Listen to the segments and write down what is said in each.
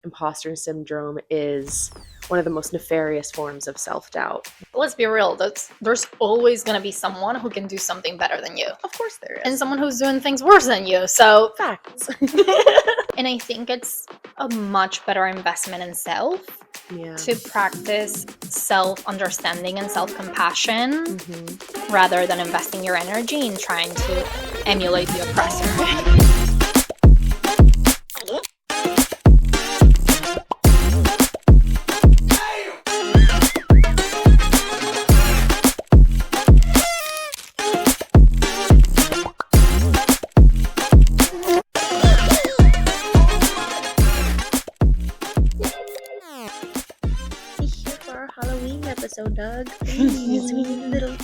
imposter syndrome is one of the most nefarious forms of self-doubt. Let's be real, there's always going to be someone who can do something better than you. Of course there is. And someone who's doing things worse than you, so... Facts. And I think it's a much better investment in self to practice self-understanding and self-compassion rather than investing your energy in trying to emulate the oppressor. So Doug, please, we need a little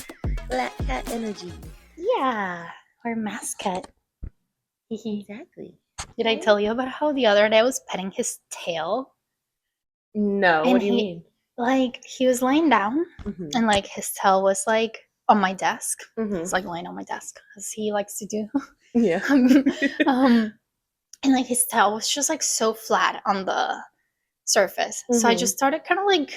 black cat energy. Yeah, or mascot. Exactly. Did I tell you about how the other day I was petting his tail? No, And what do you mean? Like, he was laying down, and like his tail was like on my desk. It's like laying on my desk, as he likes to do. Yeah. And like his tail was just like so flat on the surface. So I just started kind of like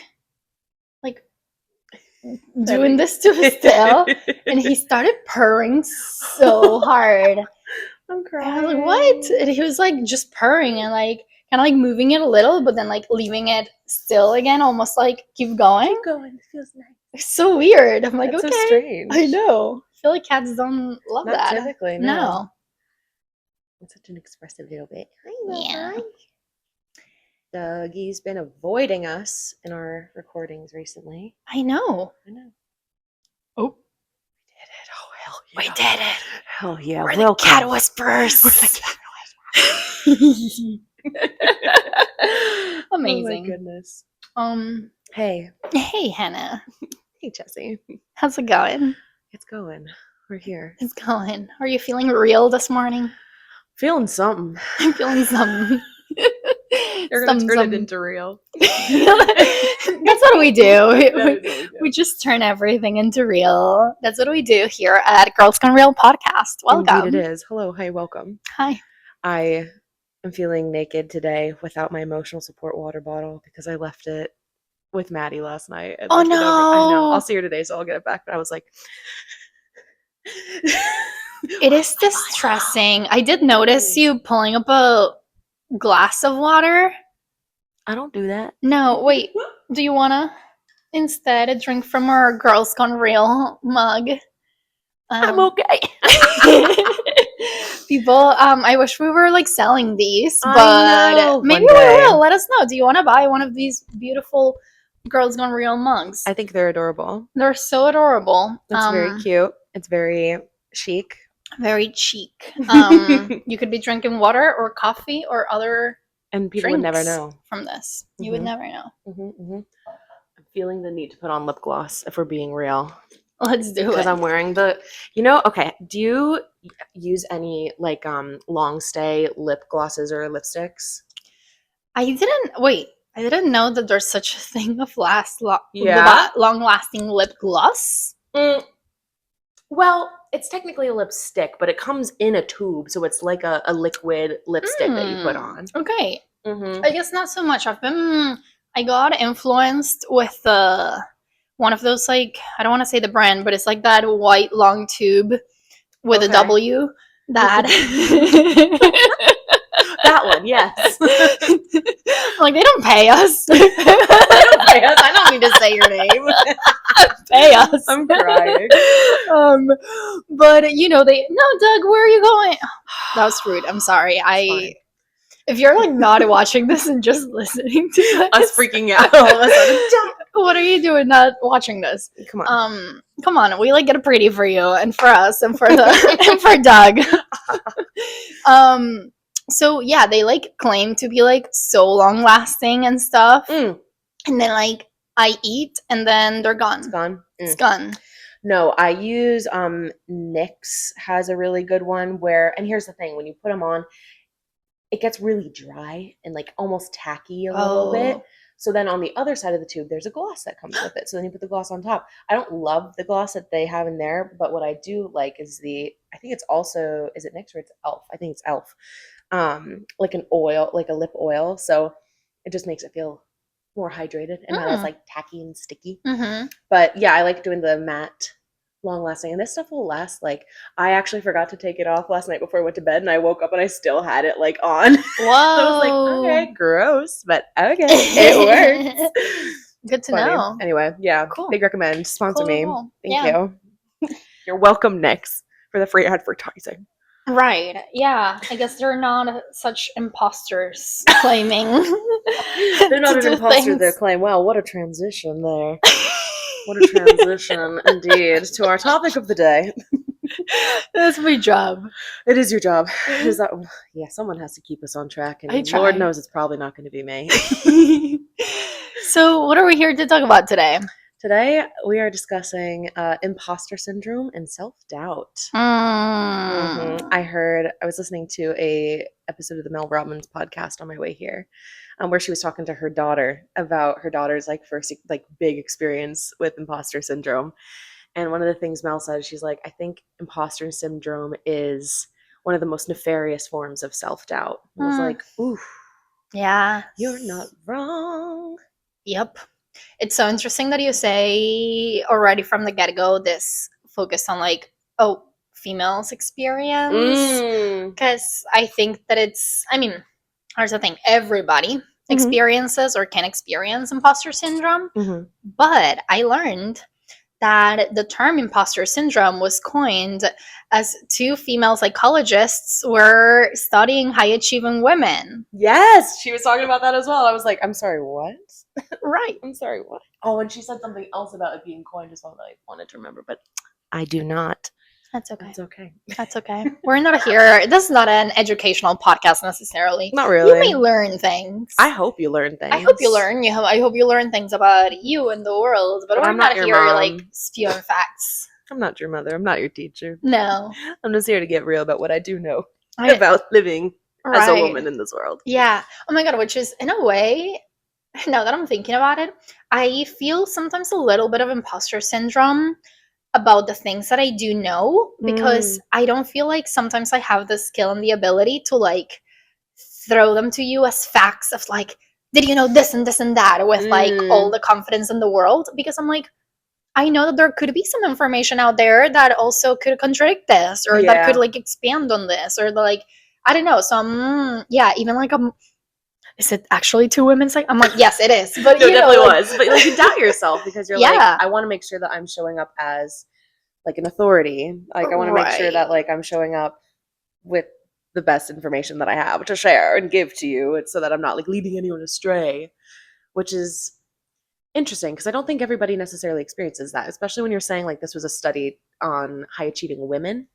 doing this to his tail, and he started purring so hard. I'm crying. And I was like, what? And he was like just purring and like kind of like moving it a little, but then like leaving it still again, almost like keep going. Keep going. It feels nice. It's so weird. I'm like, That's okay. So strange. I know. I feel like cats don't love Not that. typically, no. It's such an expressive little bit. Yeah. Dougie's been avoiding us in our recordings recently. I know. Oh. We did it. Oh, hell yeah. We did it. Hell yeah. We're the cat whisperers. We're the cat whisperers. Amazing. Oh my goodness. Hey, Hannah. Hey, Jessie. How's it going? It's going. We're here. It's going. Are you feeling real this morning? Feeling something. I'm feeling something. You're going to turn it into real. That's what we do. We just turn everything into real. That's what we do here at Girls Gone Real podcast. Welcome. Indeed it is. Hello. Hi. Welcome. Hi. I am feeling naked today without my emotional support water bottle because I left it with Maddie last night. Oh, no. I know. I'll see her today, so I'll get it back. But I was like... It is distressing. I did notice you pulling up a glass of water. I don't do that. No, wait. Do you want to instead drink from our Girls Gone Real mug? I'm okay. People, I wish we were like selling these, but maybe we will. Let us know. Do you want to buy one of these beautiful Girls Gone Real mugs? I think they're adorable. They're so adorable. It's very cute. It's very chic. Very chic. You could be drinking water or coffee or other and people would never know from this. You would never know. I'm feeling the need to put on lip gloss if we're being real. Let's do it. Because I'm wearing the, okay, do you use any like long stay lip glosses or lipsticks? I didn't know that there's such a thing of long lasting lip gloss. Well, it's technically a lipstick, but it comes in a tube, so it's like a liquid lipstick that you put on. Okay. I guess not so much. I got influenced with one of those, like, I don't want to say the brand, but it's like that white long tube with a W. That that one, yes. Like, they don't pay us. They don't pay us. I don't need to say your name. Pay us. I'm crying. But no, Doug, where are you going? That was rude. I'm sorry. If you're like not watching this and just listening to us freaking out, what are you doing not watching this? Come on. Come on. We like get a pretty for you and for us and for and for Doug. So yeah, they like claim to be like so long lasting and stuff. And then like I eat and then they're gone. It's gone. It's gone. No, I use NYX has a really good one and here's the thing, when you put them on, it gets really dry and like almost tacky a little bit. So then on the other side of the tube, there's a gloss that comes with it. So then you put the gloss on top. I don't love the gloss that they have in there, but what I do like is I think it's also, is it NYX or it's e.l.f.? I think it's e.l.f. Like an oil, like a lip oil. So It just makes it feel more hydrated and not as like tacky and sticky. But yeah, I like doing the matte long lasting, and this stuff will last. Like, I actually forgot to take it off last night before I went to bed, and I woke up and I still had it like on. Whoa. I was like, okay, gross, but okay, it works. Good to know. Anyway, yeah, cool. Big recommend. Sponsor me. Cool. Thank you. You're welcome, Nyx, for the free advertising. Right. Yeah. I guess they're not such imposters claiming. They're not an imposter. They're claiming. Wow, what a transition there. What a transition, indeed, to our topic of the day. That's my job. It is your job. Is that? Yeah, someone has to keep us on track, and Lord knows it's probably not going to be me. So, what are we here to talk about today? Today, we are discussing imposter syndrome and self-doubt. I was listening to a episode of the Mel Robbins podcast on my way here, where she was talking to her daughter about her daughter's like first like big experience with imposter syndrome. And one of the things Mel said, she's like, I think imposter syndrome is one of the most nefarious forms of self-doubt. I was like, ooh. Yeah. You're not wrong. Yep. It's so interesting that you say already from the get-go this focus on like, females experience. Because I think that here's the thing. Everybody experiences or can experience imposter syndrome. But I learned that the term imposter syndrome was coined as two female psychologists were studying high-achieving women. Yes, she was talking about that as well. I was like, I'm sorry, what? Right. I'm sorry, what? Oh, and she said something else about it being coined as well that I wanted to remember, but I do not. That's okay. That's okay. That's okay. We're not here. This is not an educational podcast necessarily. Not really. You may learn things. I hope you learn things. I hope you learn. I hope you learn things about you and the world. But we're not here like spewing facts. I'm not your mother. I'm not your teacher. No. I'm just here to get real about what I do know about living as a woman in this world. Yeah. Oh my God, which is in a way, now that I'm thinking about it, I feel sometimes a little bit of imposter syndrome about the things that I do know, because I don't feel like sometimes I have the skill and the ability to like throw them to you as facts of like, did you know this and this and that, with like all the confidence in the world, because I'm like, I know that there could be some information out there that also could contradict this, or that could like expand on this, or like, I don't know. So even like is it actually two women saying? I'm like, yes, it is. But no, it definitely was. But like, you doubt yourself because you're like, I want to make sure that I'm showing up as like an authority. Like, I want to make sure that like I'm showing up with the best information that I have to share and give to you, and so that I'm not like leading anyone astray, which is interesting because I don't think everybody necessarily experiences that, especially when you're saying like this was a study on high achieving women.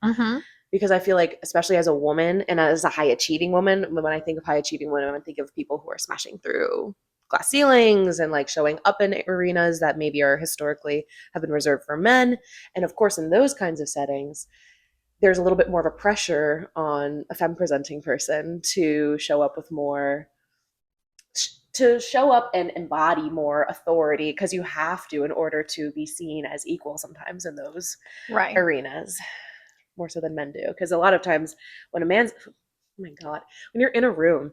Because I feel like, especially as a woman and as a high-achieving woman, when I think of high-achieving women, I think of people who are smashing through glass ceilings and like showing up in arenas that maybe are historically have been reserved for men. And of course, in those kinds of settings, there's a little bit more of a pressure on a femme-presenting person to show up with more, to show up and embody more authority, because you have to in order to be seen as equal sometimes in those arenas. More so than men do, because a lot of times when when you're in a room,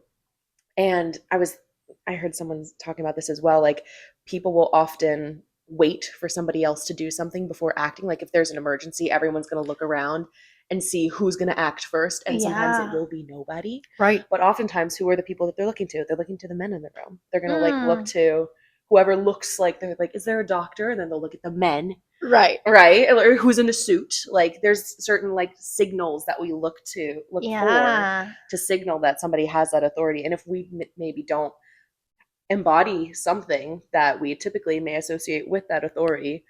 and I heard someone talking about this as well, like people will often wait for somebody else to do something before acting. Like if there's an emergency, everyone's going to look around and see who's going to act first, and sometimes it will be nobody, right? But oftentimes, who are the people that they're looking to? They're looking to the men in the room. They're going to like look to whoever looks like, they're like, is there a doctor? And then they'll look at the men. Right. Or who's in a suit. Like there's certain like signals that we look for to signal that somebody has that authority. And if we maybe don't embody something that we typically may associate with that authority,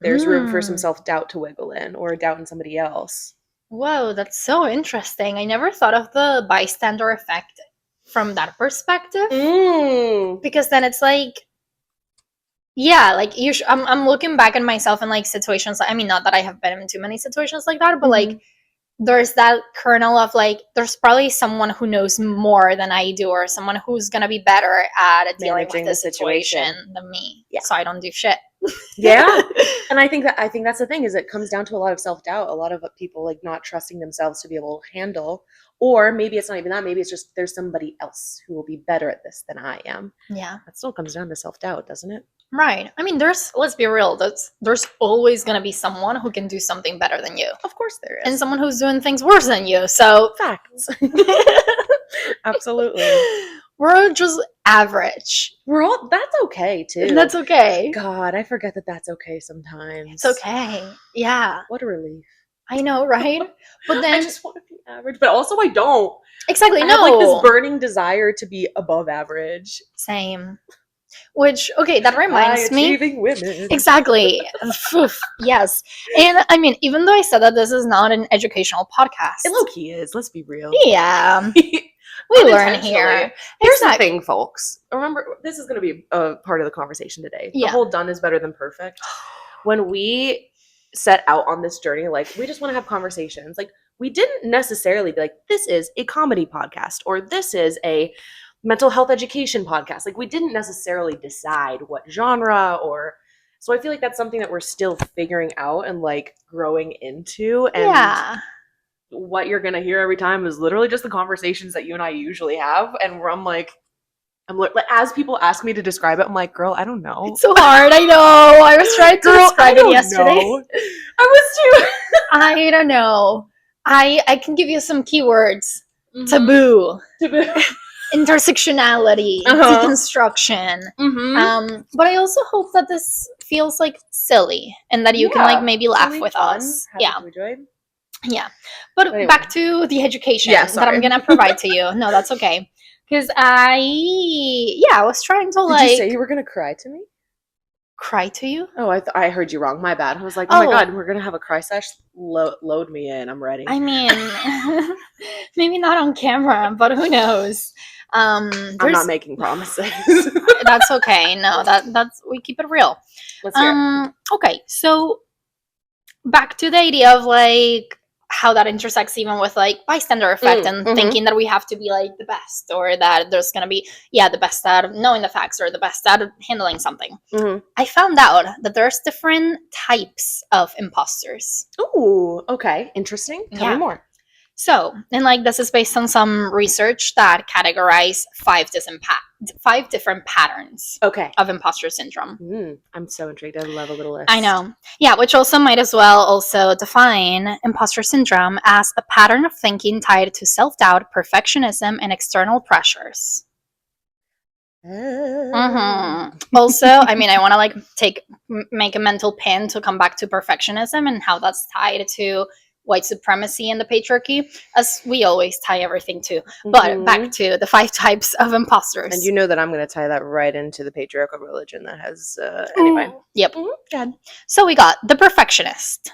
there's room for some self-doubt to wiggle in, or doubt in somebody else. Whoa, that's so interesting. I never thought of the bystander effect from that perspective. Because then it's like, like I'm looking back at myself in like situations. I mean, not that I have been in too many situations like that, but like there's that kernel of like, there's probably someone who knows more than I do, or someone who's gonna be better at dealing with the situation than me. So I don't do shit. And I think that's the thing, is it comes down to a lot of self-doubt, a lot of people like not trusting themselves to be able to handle Or maybe it's not even that. Maybe it's just there's somebody else who will be better at this than I am. Yeah. That still comes down to self-doubt, doesn't it? Right. I mean, let's be real, there's always going to be someone who can do something better than you. Of course there is. And someone who's doing things worse than you. So, facts. Absolutely. We're just average. That's okay too. And that's okay. God, I forget that that's okay sometimes. It's okay. Yeah. What a relief. I know, right? But then I just want to be average, but also I don't. Exactly. I have like this burning desire to be above average. Same. Which, okay, that reminds me. Achieving women. Exactly. Yes. And I mean, even though I said that this is not an educational podcast. It low-key is, let's be real. Yeah. We learn here. Here's the thing, folks. Remember, this is going to be a part of the conversation today. Yeah. The whole done is better than perfect. When we set out on this journey, like, we just want to have conversations. Like, we didn't necessarily be like, this is a comedy podcast or this is a mental health education podcast. Like, we didn't necessarily decide what genre or... So I feel like that's something that we're still figuring out and, like, growing into. And yeah. What you're going to hear every time is literally just the conversations that you and I usually have. And where I'm like, as people ask me to describe it, I'm like, girl, I don't know. It's so hard. I know. I was trying to describe it yesterday. I was too. I don't know. I can give you some keywords. Mm-hmm. Taboo. Intersectionality. Deconstruction. Mm-hmm. But I also hope that this feels like silly and that you can like maybe laugh with us. Yeah. But anyway, back to the education that I'm going to provide to you. No, that's okay. Because I was trying to like... Did you say you were going to cry to me? Cry to you? Oh, I heard you wrong. My bad. I was like, oh my God, we're going to have a cry sesh. Load me in. I'm ready. I mean, maybe not on camera, but who knows? I'm not making promises. That's okay. No, that's we keep it real. Let's hear it. Okay, so back to the idea of like how that intersects even with like bystander effect and thinking that we have to be like the best or that there's going to be, the best at knowing the facts or the best at handling something. I found out that there's different types of imposters. Ooh, okay. Interesting. Tell me more. So, and like this is based on some research that categorize 5 different patterns of imposter syndrome. I'm so intrigued. I love a little list. I know. Yeah, which also might as well also define imposter syndrome as a pattern of thinking tied to self-doubt, perfectionism, and external pressures. Also, I mean, I want to like make a mental pin to come back to perfectionism and how that's tied to white supremacy and the patriarchy, as we always tie everything to. But back to the 5 types of imposters. And you know that I'm going to tie that right into the patriarchal religion that has, anyway. Yep. Good. So we got the perfectionist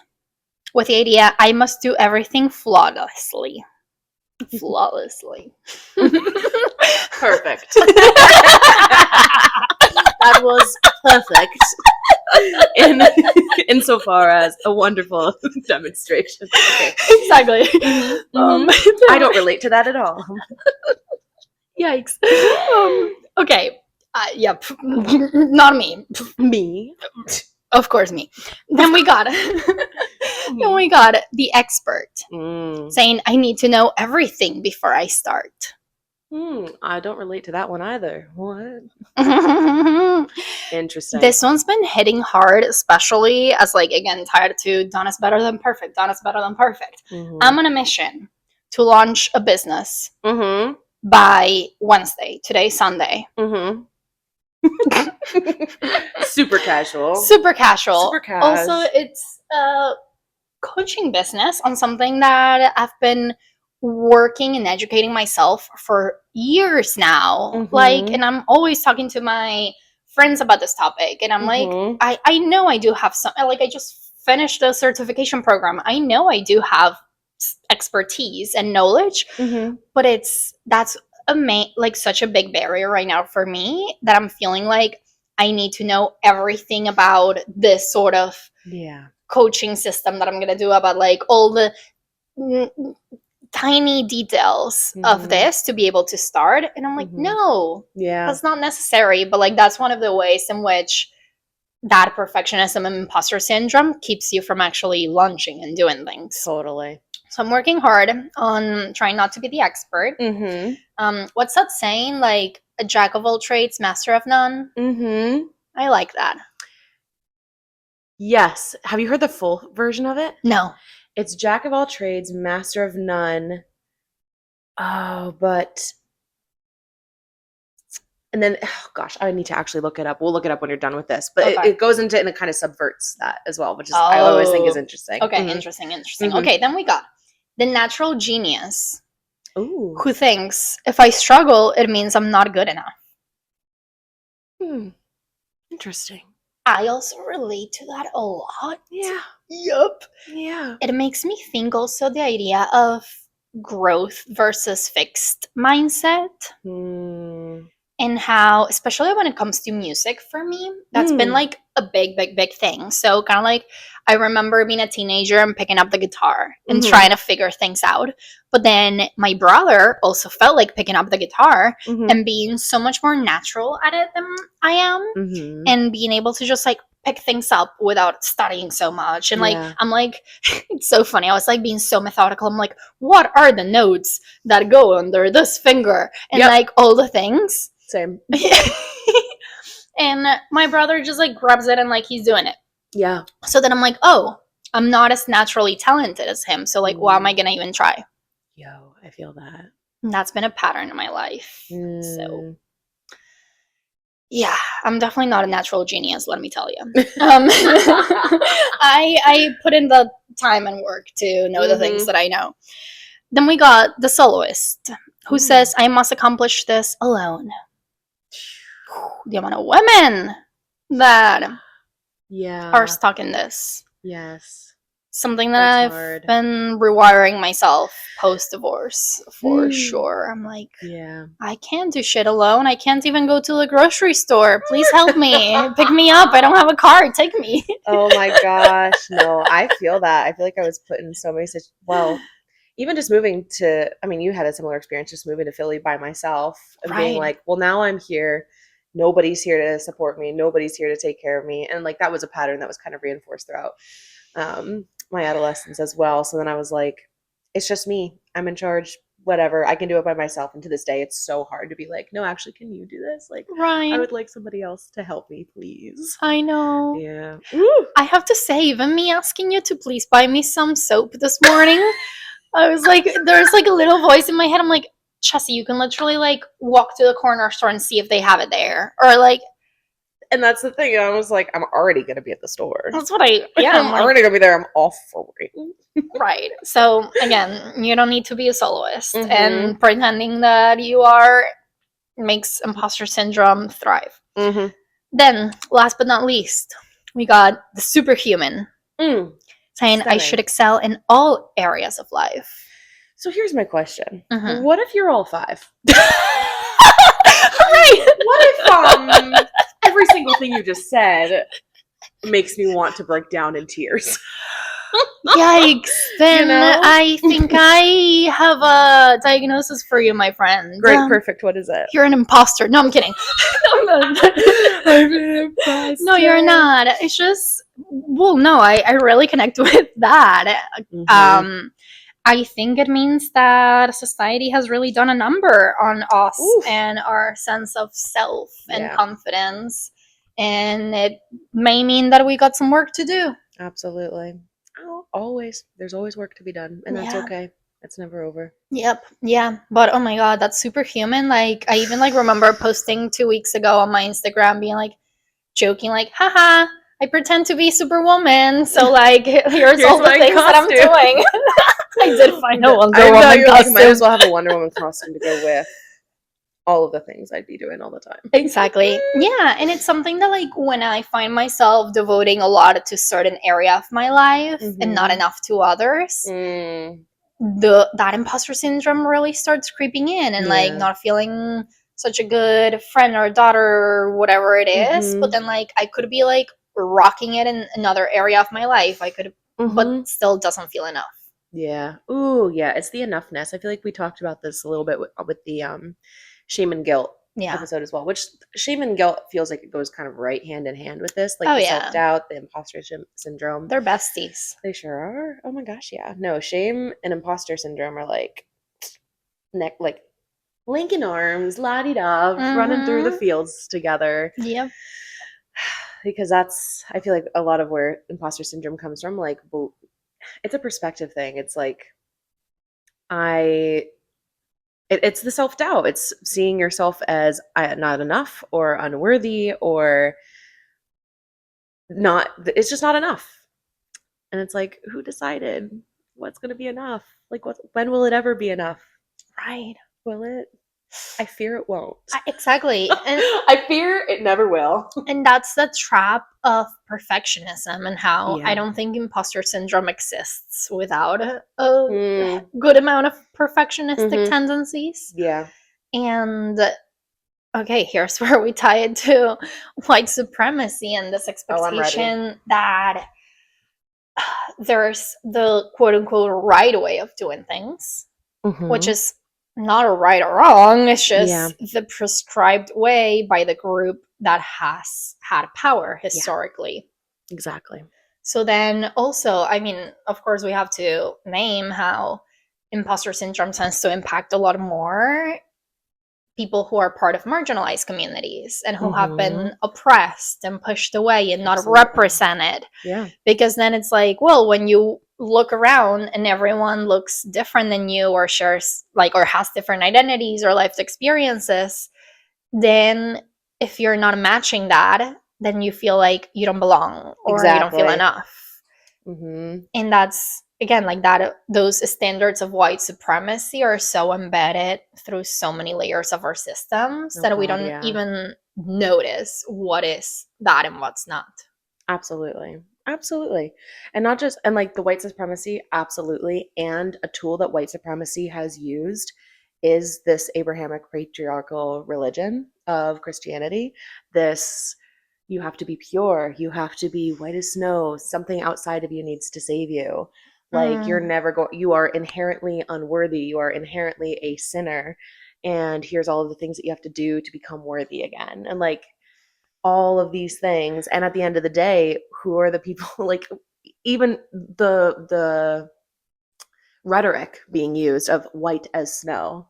with the idea, I must do everything flawlessly. Perfect. That was perfect. Insofar as a wonderful demonstration. Okay. Exactly. I don't relate to that at all. Yikes. Okay. Yep. Not me. Me. Of course, me. Then we got the expert saying, I need to know everything before I start. I don't relate to that one either. What? Interesting. This one's been hitting hard, especially as like, again, tied to done is better than perfect. Done is better than perfect. I'm on a mission to launch a business by Wednesday. Today's Sunday. Super casual. Also, it's a coaching business on something that I've been working and educating myself for years now. Like, and I'm always talking to my friends about this topic. And I'm like, I know I do have some, like, I just finished a certification program. I know I do have expertise and knowledge, but that's such a big barrier right now for me that I'm feeling like I need to know everything about this sort of coaching system that I'm going to do about like all the tiny details of this to be able to start. And I'm like, no, that's not necessary. But like, that's one of the ways in which that perfectionism and imposter syndrome keeps you from actually launching and doing things. Totally. So I'm working hard on trying not to be the expert. What's that saying? Like, a jack of all trades, master of none? I like that. Yes. Have you heard the full version of it? No. It's jack of all trades, master of none. Oh, but... And then, oh gosh, I need to actually look it up. We'll look it up when you're done with this. But it goes into it and it kind of subverts that as well, which is I always think is interesting. Okay, interesting. Okay, then we got the natural genius. Ooh. Who thinks if I struggle, it means I'm not good enough. Interesting. I also relate to that a lot. Yeah. Yup. Yeah. It makes me think also the idea of growth versus fixed mindset. And how, especially when it comes to music for me, that's been like a big thing. So kind of like, I remember being a teenager and picking up the guitar and trying to figure things out. But then my brother also felt like picking up the guitar and being so much more natural at it than I am. And being able to just like pick things up without studying so much. And like, I'm like, it's so funny. I was like being so methodical. I'm like, what are the notes that go under this finger? And like all the things. Same. And my brother just like grabs it and like he's doing it. Yeah. So then I'm like, oh, I'm not as naturally talented as him. So like, why am I gonna even try? Yo, I feel that. And that's been a pattern in my life. So yeah, I'm definitely not a natural genius, let me tell you. I put in the time and work to know the things that I know. Then we got the soloist who says, I must accomplish this alone. The amount of women that are stuck in this. Yes. Something that I've been rewiring myself post-divorce for sure. I'm like, I can't do shit alone. I can't even go to the grocery store. Please help me. Pick me up. I don't have a car. Take me. Oh my gosh. No, I feel that. I feel like I was put in so many situations. Well, even just moving to, I mean, you had a similar experience just moving to Philly by myself and being like, well, now I'm here. Nobody's here to support me. Nobody's here to take care of me. And like, that was a pattern that was kind of reinforced throughout my adolescence as well. So then I was like, it's just me. I'm in charge. Whatever. I can do it by myself. And to this day, it's so hard to be like, no, actually, can you do this? Like, I would like somebody else to help me, please. I know. Yeah. I have to say, even me asking you to please buy me some soap this morning, I was like, there's like a little voice in my head. I'm like, Chessie, you can literally like walk to the corner store and see if they have it there. Or like, and that's the thing. I was like, I'm already going to be at the store. That's what I'm like, already going to be there. I'm all for it. Right. So again, you don't need to be a soloist. And pretending that you are makes imposter syndrome thrive. Then, last but not least, we got the superhuman. Saying stunning. I should excel in all areas of life. So here's my question. What if you're all five? Right. What if every single thing you just said makes me want to break down in tears? Yikes. Then I think I have a diagnosis for you, my friend. Great, perfect. What is it? You're an imposter. No, I'm kidding. I'm an imposter. No, you're not. It's just, well, no, I really connect with that. I think it means that society has really done a number on us and our sense of self and confidence. And it may mean that we got some work to do. Absolutely. Oh, always. There's always work to be done. And that's okay. It's never over. Yep. Yeah. But oh my God, that's superhuman. Like, I even like remember posting 2 weeks ago on my Instagram being like, joking, like, haha, I pretend to be Superwoman. So like, here's all the things that I'm doing. I did find a Wonder Woman costume. Might as well have a Wonder Woman costume to go with all of the things I'd be doing all the time. Exactly. Yeah, and it's something that like when I find myself devoting a lot to certain area of my life and not enough to others, that imposter syndrome really starts creeping in and like not feeling such a good friend or daughter or whatever it is. But then like I could be like rocking it in another area of my life. I could, but still doesn't feel enough. Yeah. Ooh, yeah. It's the enoughness. I feel like we talked about this a little bit with the shame and guilt episode as well, which shame and guilt feels like it goes kind of right hand in hand with this, like Oh, the yeah. self-doubt, the imposter syndrome. They're besties. They sure are. Oh my gosh, yeah. No, shame and imposter syndrome are like like linking arms, la-di-da, running through the fields together. Yep. Because that's, I feel like a lot of where imposter syndrome comes from. Like, it's a perspective thing. It's like it's the self-doubt. It's seeing yourself as not enough or unworthy or not. It's just not enough. And it's like, who decided what's going to be enough? Like, when will it ever be enough? Right. Will it? I fear it won't. Exactly. And I fear it never will. And that's the trap of perfectionism, and how I don't think imposter syndrome exists without a good amount of perfectionistic tendencies. Yeah. And okay, here's where we tie it to white supremacy and this expectation that there's the quote unquote right way of doing things, which is not a right or wrong. It's just the prescribed way by the group that has had power historically. Yeah. Exactly. So then also, I mean, of course, we have to name how imposter syndrome tends to impact a lot more people who are part of marginalized communities and who have been oppressed and pushed away and not represented. Yeah. Because then it's like, well, when you look around and everyone looks different than you, or shares like, or has different identities or life experiences, then if you're not matching that, then you feel like you don't belong, or you don't feel enough. And that's, again, like that, those standards of white supremacy are so embedded through so many layers of our systems that we don't even notice what is that and what's not. Absolutely. Absolutely. And not just, and like the white supremacy, absolutely. And a tool that white supremacy has used is this Abrahamic patriarchal religion of Christianity. This, you have to be pure, you have to be white as snow, something outside of you needs to save you. Like you're never going, you are inherently unworthy, you are inherently a sinner. And here's all of the things that you have to do to become worthy again. And like, all of these things, and at the end of the day, who are the people, like even the rhetoric being used of white as snow,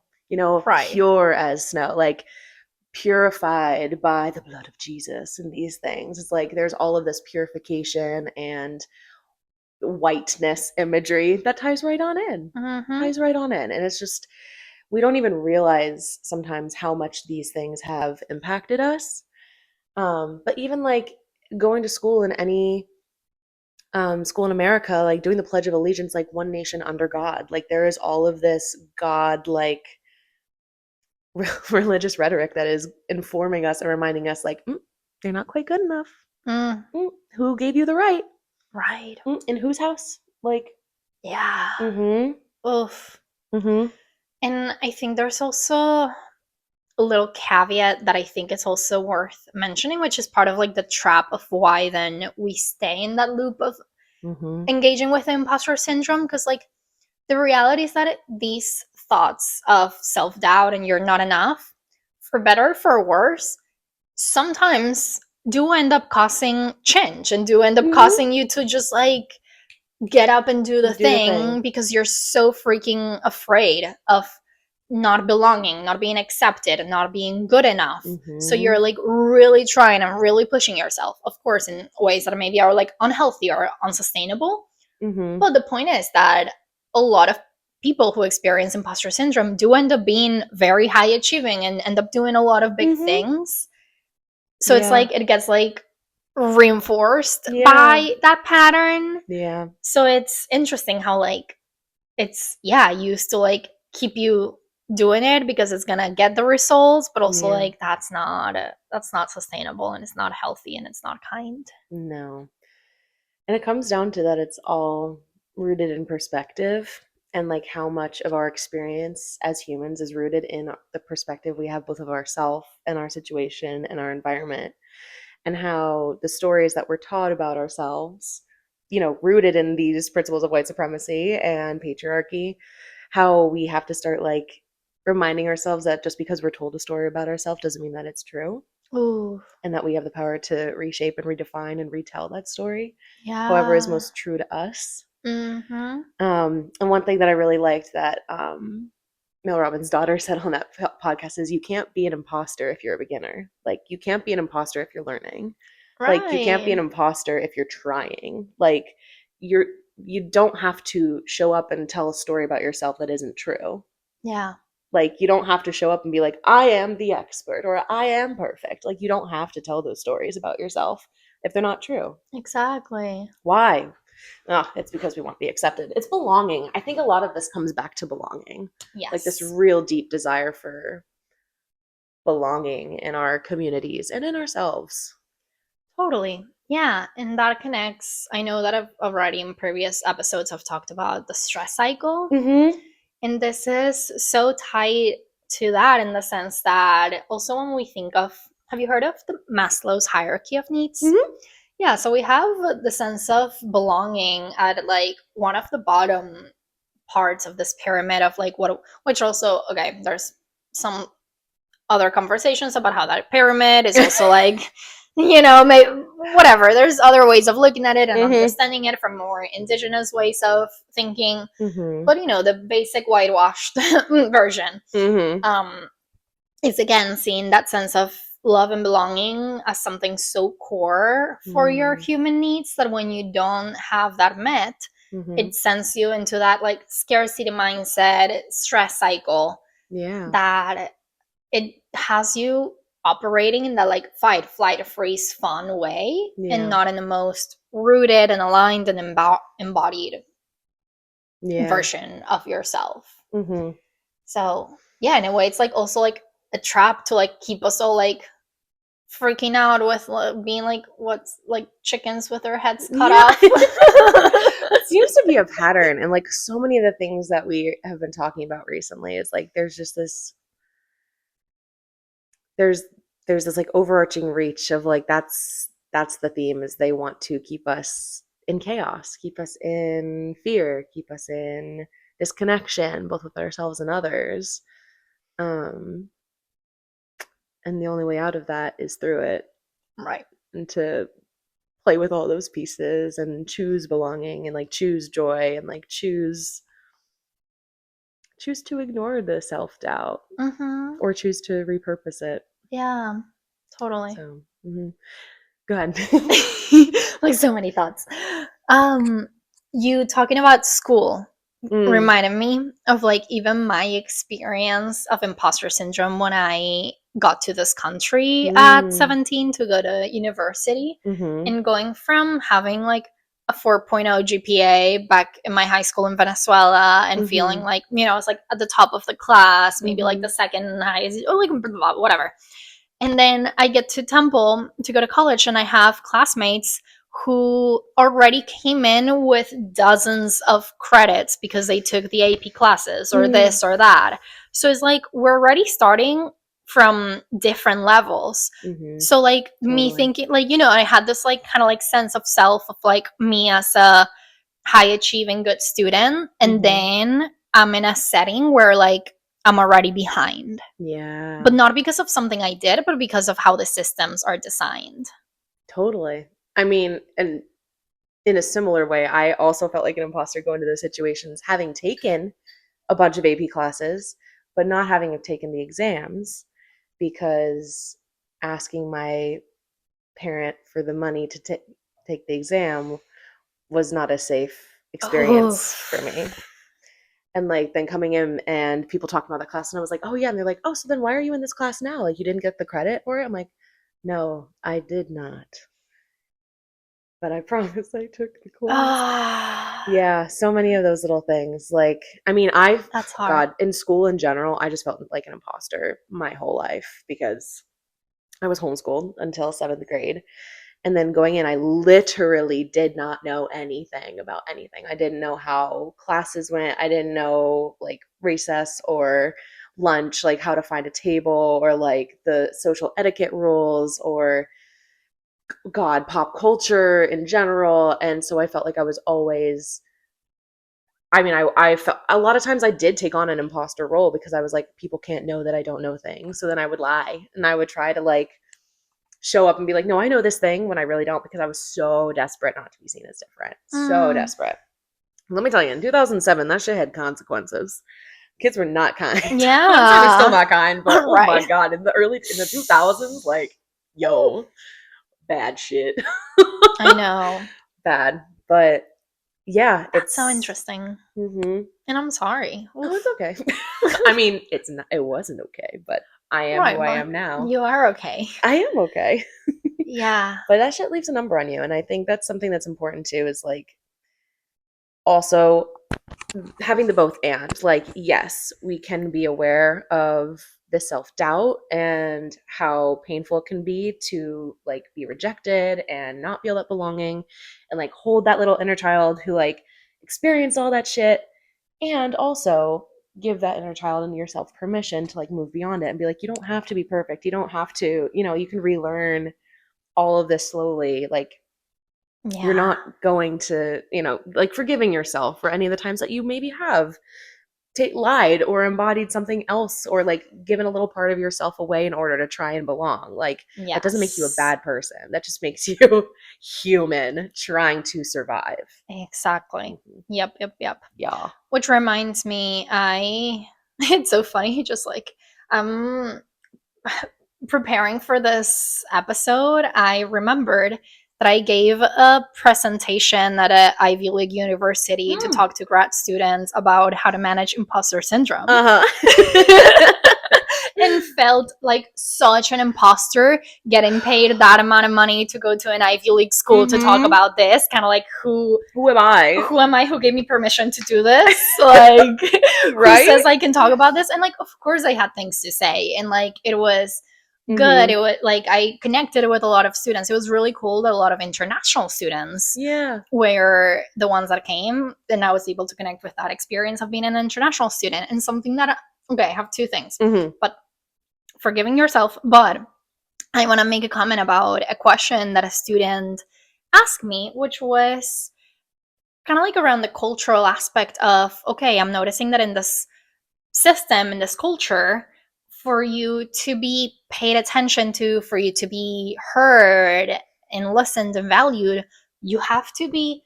pure as snow, like purified by the blood of Jesus, and these things, it's like there's all of this purification and whiteness imagery that ties right on in. And it's just, we don't even realize sometimes how much these things have impacted us. But even like going to school in any school in America, like doing the Pledge of Allegiance, like one nation under God, like there is all of this God like religious rhetoric that is informing us and reminding us like, they're not quite good enough. Who gave you the right? Right. In whose house? Like, yeah. Oof. And I think there's also a little caveat that I think is also worth mentioning, which is part of like the trap of why then we stay in that loop of engaging with the imposter syndrome. Because like the reality is that these thoughts of self-doubt and you're not enough, for better or for worse, sometimes do end up causing change and do end up causing you to just like get up and do the thing, because you're so freaking afraid of not belonging, not being accepted, and not being good enough. So you're like really trying and really pushing yourself, of course, in ways that maybe are like unhealthy or unsustainable. But the point is that a lot of people who experience imposter syndrome do end up being very high achieving and end up doing a lot of big things. So it's like it gets like reinforced by that pattern. So it's interesting how like it's used to like keep you doing it because it's gonna get the results, but also like that's not sustainable, and it's not healthy, and it's not kind. No. And it comes down to that it's all rooted in perspective, and like how much of our experience as humans is rooted in the perspective we have both of ourselves and our situation and our environment, and how the stories that we're taught about ourselves, rooted in these principles of white supremacy and patriarchy, how we have to start like reminding ourselves that just because we're told a story about ourselves doesn't mean that it's true. Ooh. And that we have the power to reshape and redefine and retell that story, however is Yeah. most true to us. Mm-hmm. And one thing that I really liked that Mel Robbins' daughter said on that podcast is, you can't be an imposter if you're a beginner. Like, you can't be an imposter if you're learning. Like, you can't be an Right. imposter if you're trying. Like, you don't have to show up and tell a story about yourself that isn't true. Yeah. Like, you don't have to show up and be like, I am the expert or I am perfect. Like, you don't have to tell those stories about yourself if they're not true. Exactly. Why? Oh, it's because we want to be accepted. It's belonging. I think a lot of this comes back to belonging. Yes. Like, this real deep desire for belonging in our communities and in ourselves. Totally. Yeah, and that connects. I know that I've already in previous episodes I've talked about the stress cycle. Mm-hmm. And this is so tied to that in the sense that also when we think of, have you heard of the Maslow's hierarchy of needs? Mm-hmm. Yeah, so we have the sense of belonging at like one of the bottom parts of this pyramid of like what, which also, okay, there's some other conversations about how that pyramid is also like, you know, whatever. There's other ways of looking at it and Mm-hmm. understanding it from more indigenous ways of thinking. Mm-hmm. But you know, the basic whitewashed version Mm-hmm. is again seeing that sense of love and belonging as something so core for your human needs that when you don't have that met, Mm-hmm. it sends you into that like scarcity mindset, stress cycle. Yeah. That it has you operating in that like fight, flight, freeze, fun way, Yeah. and not in the most rooted and aligned and embodied version of yourself. Mm-hmm. So yeah, in a way, it's like also like a trap to like keep us all like freaking out with being like what's like chickens with their heads cut off. It seems to be a pattern, and like so many of the things that we have been talking about recently is like there's just this there's this like overarching reach of like that's the theme, is they want to keep us in chaos, keep us in fear, keep us in disconnection both with ourselves and others. And the only way out of that is through it. Right. And to play with all those pieces and choose belonging and like choose joy and like choose to ignore the self-doubt, or choose to repurpose it. Yeah, totally. So go ahead. Like so many thoughts. You talking about school reminded me of like even my experience of imposter syndrome when I got to this country at 17 to go to university, and going from having like a 4.0 GPA back in my high school in Venezuela and feeling like, you know, I was like at the top of the class, maybe like the second highest, or like whatever. And then I get to Temple to go to college, and I have classmates who already came in with dozens of credits because they took the AP classes or this or that. So it's like we're already starting from different levels. So like me thinking like, you know, I had this like kind of like sense of self of like me as a high achieving good student, and then I'm in a setting where like I'm already behind. Yeah. But not because of something I did, but because of how the systems are designed. Totally. I mean, and in a similar way, I also felt like an imposter going to those situations, having taken a bunch of AP classes, but not having taken the exams, because asking my parent for the money to take the exam was not a safe experience for me. And like then coming in and people talking about that class, and I was like, oh yeah, and they're like, oh, so then why are you in this class now? Like, you didn't get the credit for it? I'm like, no, I did not. But I promise I took the class. Yeah, so many of those little things. Like, I mean, That's hard. God, in school in general, I just felt like an imposter my whole life because I was homeschooled until 7th grade. And then going in, I literally did not know anything about anything. I didn't know how classes went. I didn't know like recess or lunch, like how to find a table, or like the social etiquette rules, or God, pop culture in general. And so I felt like I was always I mean, I felt a lot of times I did take on an imposter role because I was like, people can't know that I don't know things. So then I would lie and I would try to like show up and be like, no, I know this thing when I really don't, because I was so desperate not to be seen as different. So desperate. Let me tell you, in 2007, that shit had consequences. Kids were not kind. Yeah. I'm sure they're still not kind, but oh Right. my God, in the 2000s, like, yo, bad shit. I know. Bad. But yeah, That's so interesting. Mm-hmm. And I'm sorry. Oh, it's okay. I mean, it wasn't okay, but I am Right, who I but am now. you are okay. I am okay. Yeah. But that shit leaves a number on you. And I think that's something that's important too, is like also having the both and. Like, yes, we can be aware of the self-doubt and how painful it can be to like be rejected and not feel that belonging, and like hold that little inner child who like experienced all that shit, and also give that inner child and yourself permission to like move beyond it and be like, you don't have to be perfect, you don't have to, you can relearn all of this slowly. Like, you're not going to, like forgiving yourself for any of the times that you maybe have lied or embodied something else, or like given a little part of yourself away in order to try and belong. Like, that doesn't make you a bad person. That just makes you human trying to survive. Exactly. Yep. Yeah. Which reminds me, it's so funny, just like preparing for this episode, I remembered that I gave a presentation at an Ivy League university to talk to grad students about how to manage imposter syndrome. And felt like such an imposter getting paid that amount of money to go to an Ivy League school to talk about this. Kind of like, who am I? Who am I? Who gave me permission to do this? Like, right? Who says I can talk about this? And like, of course I had things to say. And like, it was good. It was like, I connected with a lot of students. It was really cool that a lot of international students were the ones that came, and I was able to connect with that experience of being an international student. And something that, okay, I have two things, but forgiving yourself. But I want to make a comment about a question that a student asked me, which was kind of like around the cultural aspect of, okay, I'm noticing that in this system, in this culture, for you to be paid attention to, for you to be heard and listened and valued, you have to be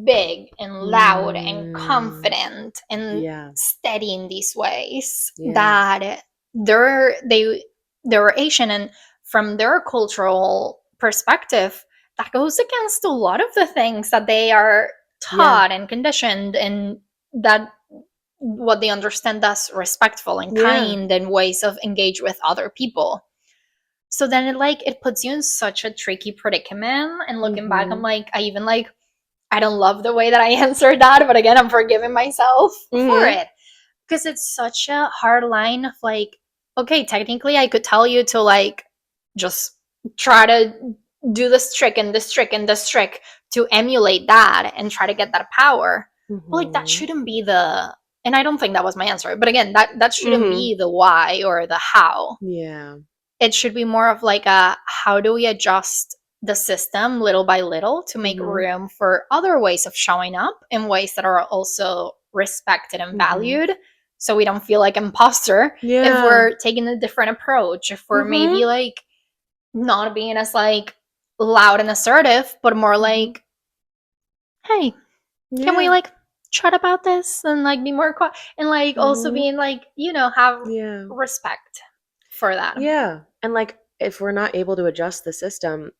big and loud and confident and steady in these ways that they're Asian, and from their cultural perspective, that goes against a lot of the things that they are taught and conditioned, and that what they understand as respectful and kind and ways of engage with other people. So then it puts you in such a tricky predicament. And looking back, I'm like, I don't love the way that I answered that, but again, I'm forgiving myself for it, because it's such a hard line of like, okay, technically I could tell you to like just try to do this trick and this trick and this trick to emulate that and try to get that power. But like, that shouldn't be and I don't think that was my answer, but again, that shouldn't be the why or the how. It should be more of like how do we adjust the system little by little to make room for other ways of showing up in ways that are also respected and valued, so we don't feel like imposter if we're taking a different approach, if we're maybe like not being as like loud and assertive, but more like, hey, can we like chat about this and like be more quiet, and like also being like, have respect for that. And like, if we're not able to adjust the system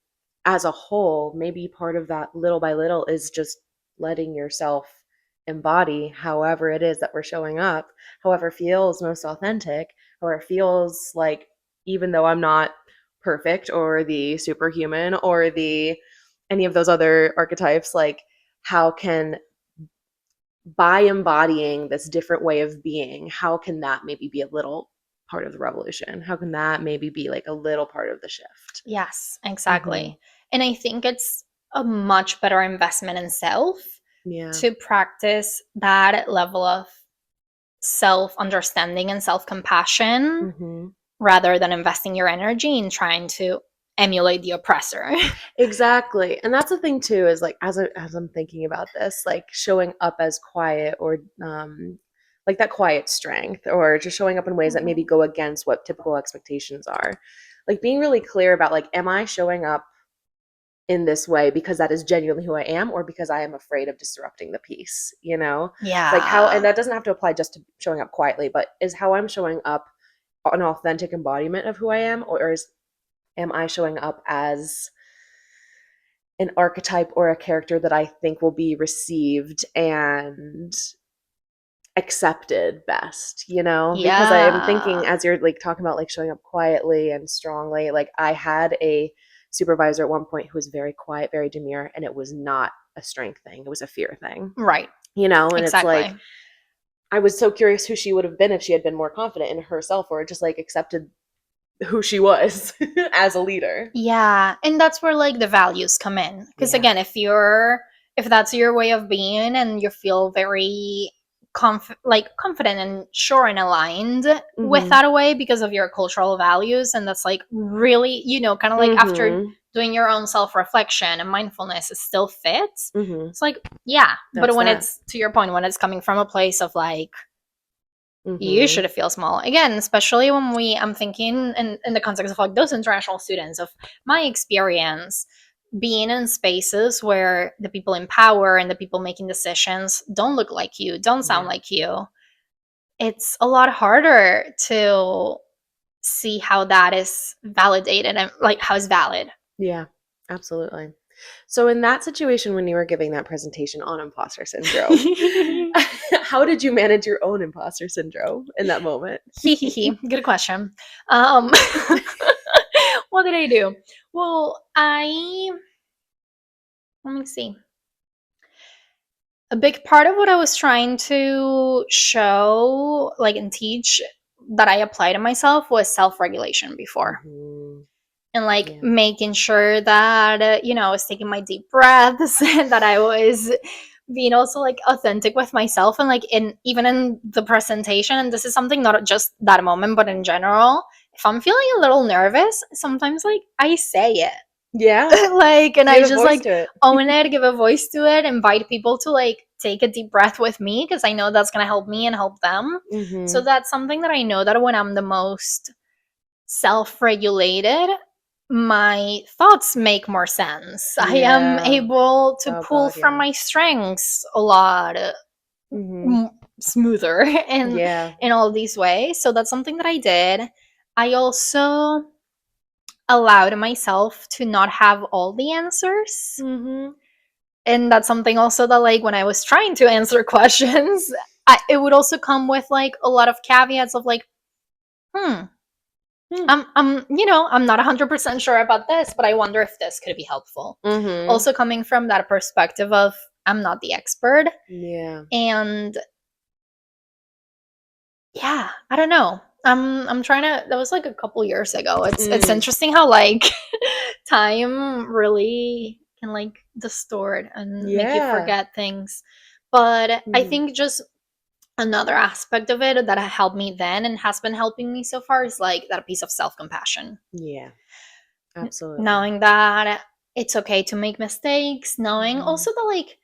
as a whole, maybe part of that little by little is just letting yourself embody however it is that we're showing up, however feels most authentic, or it feels like, even though I'm not perfect or the superhuman or any of those other archetypes, like, how can, by embodying this different way of being, how can that maybe be a little part of the revolution? How can that maybe be like a little part of the shift? Yes, exactly. And I think it's a much better investment in self to practice that level of self-understanding and self-compassion rather than investing your energy in trying to emulate the oppressor. Exactly. And that's the thing too, is like as I'm thinking about this, like showing up as quiet, or like that quiet strength, or just showing up in ways that maybe go against what typical expectations are. Like being really clear about, like, am I showing up in this way because that is genuinely who I am, or because I am afraid of disrupting the peace, you know? Like how, and Yeah. that doesn't have to apply just to showing up quietly, but is how I'm showing up an authentic embodiment of who I am, or am I showing up as an archetype or a character that I think will be received and accepted best, you know? Because I am thinking, Yeah. as you're like talking about like showing up quietly and strongly, like I had a supervisor at one point who was very quiet, very demure, and it was not a strength thing, it was a fear thing, Right. you know? And it's like, Exactly. I was so curious who she would have been if she had been more confident in herself, or just like accepted who she was as a leader. Yeah, and that's where like the values come in. Because Yeah. again, if that's your way of being and you feel very confident and sure and aligned with Mm-hmm. that way because of your cultural values, and that's like really, kind of like after Mm-hmm. doing your own self-reflection and mindfulness, it still fits. Mm-hmm. It's like, yeah, but That's when that. it's, to your point, when it's coming from a place of like, you Mm-hmm. should feel small again, especially when I'm thinking in the context of like those international students, of my experience being in spaces where the people in power and the people making decisions don't look like you, don't sound Yeah. like you. It's a lot harder to see how that is validated and like how it's valid. Yeah, absolutely. So in that situation, when you were giving that presentation on imposter syndrome, how did you manage your own imposter syndrome in that moment? Good question. um what did I do? Well, let me see. A big part of what I was trying to show, like, and teach, that I apply to myself was self-regulation before. Mm-hmm. And like Yeah. making sure that I was taking my deep breaths and that I was being also like authentic with myself, and like in even in the presentation, and this is something not just that moment but in general, if I'm feeling a little nervous, sometimes like I say it. Yeah. Like, and I Give a just voice like to it. own it, give a voice to it, invite people to like take a deep breath with me, because I know that's going to help me and help them. So Mm-hmm. that's something that I know, that when I'm the most self-regulated, my thoughts make more sense. I am Yeah. able to Oh pull God, from yeah. my strengths a lot Mm-hmm. smoother Yeah. in all these ways. So that's something that I did. I also allowed myself to not have all the answers. Mm-hmm. And that's something also that, like, when I was trying to answer questions, it would also come with like a lot of caveats of like, hmm, Hmm. I'm not 100% sure about this, but I wonder if this could be helpful. Mm-hmm. Also coming from that perspective of, I'm not the expert. Yeah. And yeah, I don't know. I'm trying to, that was like a couple years ago. It's Mm. interesting how like time really can like distort and make you Yeah. forget things. But I Mm-hmm. think just another aspect of it that helped me then and has been helping me so far is like that piece of self-compassion. Yeah. Absolutely. Knowing that it's okay to make mistakes, knowing Mm-hmm. also that, like,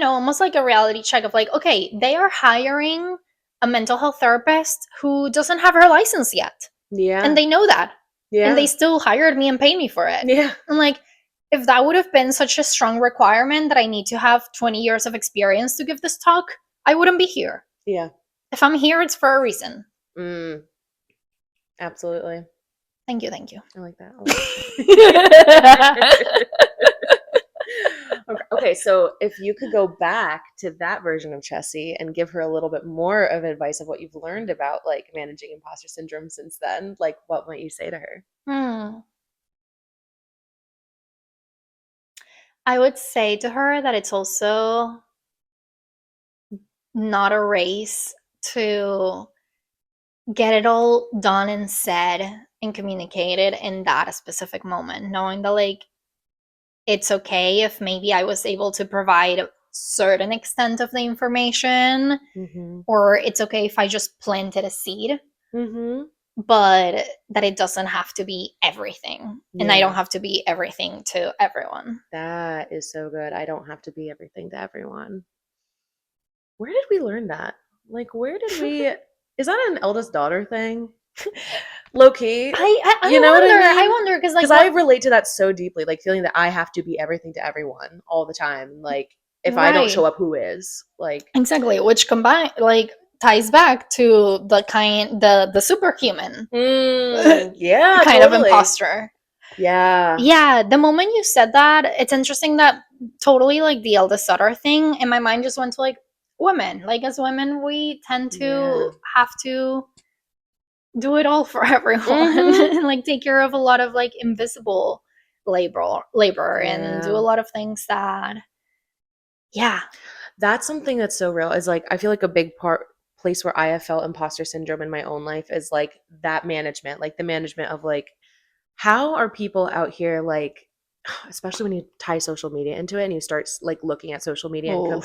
almost like a reality check of like, okay, they are hiring a mental health therapist who doesn't have her license yet. And Yeah. they know that. And they Yeah. still hired me and paid me for it. Yeah. And like, if that would have been such a strong requirement that I need to have 20 years of experience to give this talk, I wouldn't be here. Yeah. If I'm here, it's for a reason. Mm. Absolutely. Thank you, thank you. I like that. Okay, so if you could go back to that version of Chessie and give her a little bit more of advice of what you've learned about like managing imposter syndrome since then, like what might you say to her? Hmm. I would say to her that it's also not a race to get it all done and said and communicated in that specific moment, knowing that like it's okay if maybe I was able to provide a certain extent of the information, Mm-hmm. or it's okay if I just planted a seed. Mm-hmm. but that it doesn't have to be everything. And I don't have to be everything to everyone. That is so good. I don't have to be everything to everyone. Where did we learn that? Like, where did we... Is that an eldest daughter thing? Low key. I wonder because I relate to that so deeply, like feeling that I have to be everything to everyone all the time. Like, if I don't show up, who is? Like, exactly, which ties back to the superhuman kind of imposter. Yeah, the moment you said that, it's interesting that totally like the eldest daughter thing, and my mind just went to like women. Like, as women, we tend to have to do it all for everyone and like take care of a lot of like invisible labor and do a lot of things that that's something that's so real. Is like, I feel like a big place where I have felt imposter syndrome in my own life is like that management, like the management of like, how are people out here, like, especially when you tie social media into it and you start like looking at social media and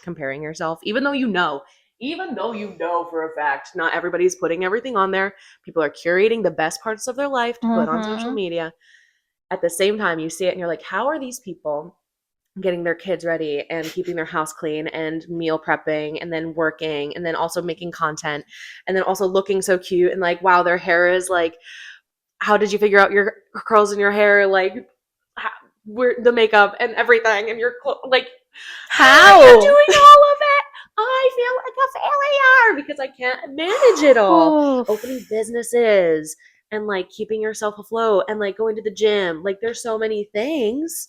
comparing yourself, even though you know for a fact not everybody's putting everything on there. People are curating the best parts of their life to put on social media. At the same time, you see it and you're like, how are these people getting their kids ready and keeping their house clean and meal prepping and then working and then also making content and then also looking so cute and like, wow, their hair is like, how did you figure out your curls in your hair, like where the makeup and everything and your like, how are you doing all of it? I feel like a failure because I can't manage it all. Opening businesses and like keeping yourself afloat and like going to the gym, like there's so many things.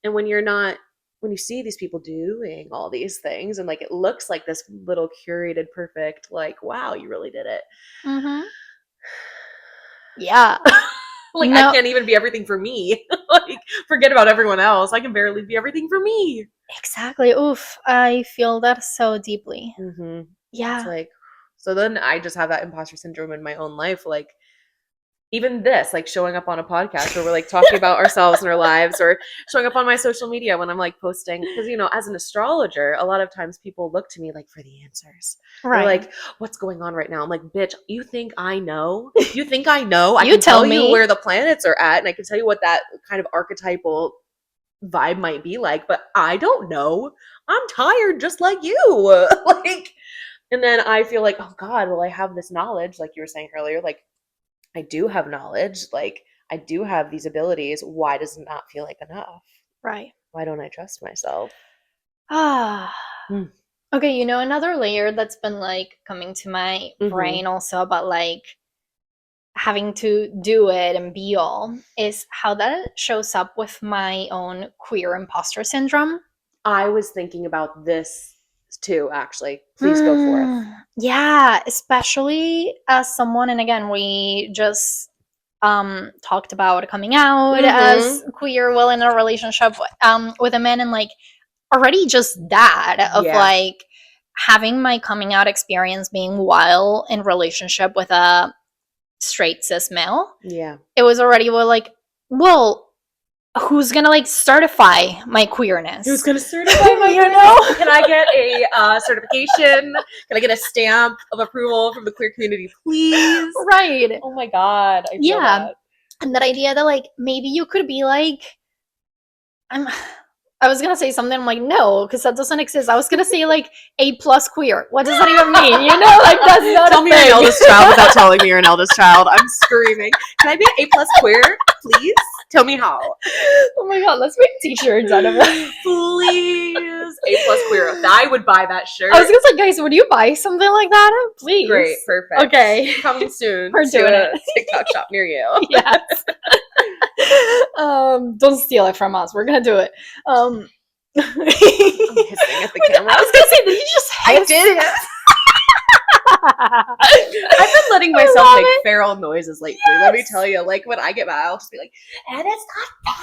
And when you see these people doing all these things and like it looks like this little curated perfect, like, wow, you really did it. Like, I can't even be everything for me. Like, forget about everyone else. I can barely be everything for me. Exactly. Oof, I feel that so deeply. It's like, so then I just have that imposter syndrome in my own life. Like, even this, like showing up on a podcast where we're like talking about ourselves and our lives, or showing up on my social media when I'm like posting, because as an astrologer, a lot of times people look to me like for the answers. They're like, what's going on right now? I'm like, bitch, you think I know? You think I know? I can tell you where the planets are at, and I can tell you what that kind of archetypal vibe might be like, but I don't know. I'm tired just like you. Like, and then I feel like, oh God, well, I have this knowledge, like you were saying earlier, like I do have knowledge, like I do have these abilities. Why does it not feel like enough? Right. Why don't I trust myself? Okay, another layer that's been like coming to my brain also about like having to do it and be all is how that shows up with my own queer imposter syndrome. I was thinking about this too, actually. Please go forth. Yeah, especially as someone, and again, we just talked about coming out as queer while in a relationship with a man, and like already just that of like having my coming out experience being while in relationship with a straight cis male. It was already like, well, who's gonna like certify my queerness? Who's gonna certify my queerness? Can I get a certification? Can I get a stamp of approval from the queer community, please? Right. Oh my God. I feel that. And that idea that like maybe you could be like, I was gonna say something, I'm like, no, because that doesn't exist. I was gonna say like A+ queer. What does that even mean? Like that's not Tell me you're an eldest child without telling me you're an eldest child. I'm screaming. Can I be an A+ queer, please? Tell me how. Oh my God, let's make t-shirts out of it. Please. A+ queer. I would buy that shirt. I was gonna say, guys, would you buy something like that? Please. Great, perfect. Okay. Coming soon. We're doing it. TikTok shop near you. Yes. Don't steal it from us. We're gonna do it. I'm hissing at the camera. I was gonna say, did you just hiss? I did it. I've been letting myself make feral noises lately. Let me tell you, like when I get mad, I'll just be like, and it's not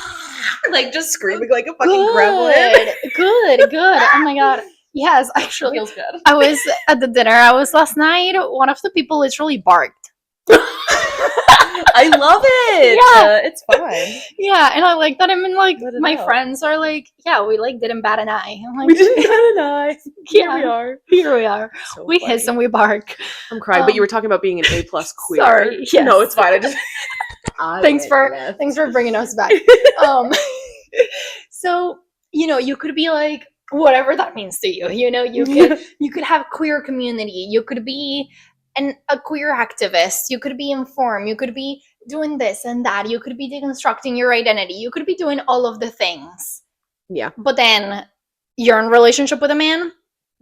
fair. Like just screaming like a fucking gremlin. Good. Oh my God. Yes, actually, feels good. I was at the dinner. I was last night. One of the people literally barked. I love it. Yeah. It's fine. Yeah, and I like that. I mean, like, Let it my out. friends are like, yeah, we like didn't bat an eye. I'm like, We didn't bat an eye. Here we Yeah. are. Here we are. So We funny. hiss and we bark. I'm crying, but you were talking about being an A+ queer. Sorry. Yes. No, it's fine. I just Thanks for bringing us back. So, you know, you could be like whatever that means to you. You know, you could have queer community. You could be a queer activist. You could be informed. You could be doing this and that. You could be deconstructing your identity. You could be doing all of the things. Yeah. But then you're in a relationship with a man,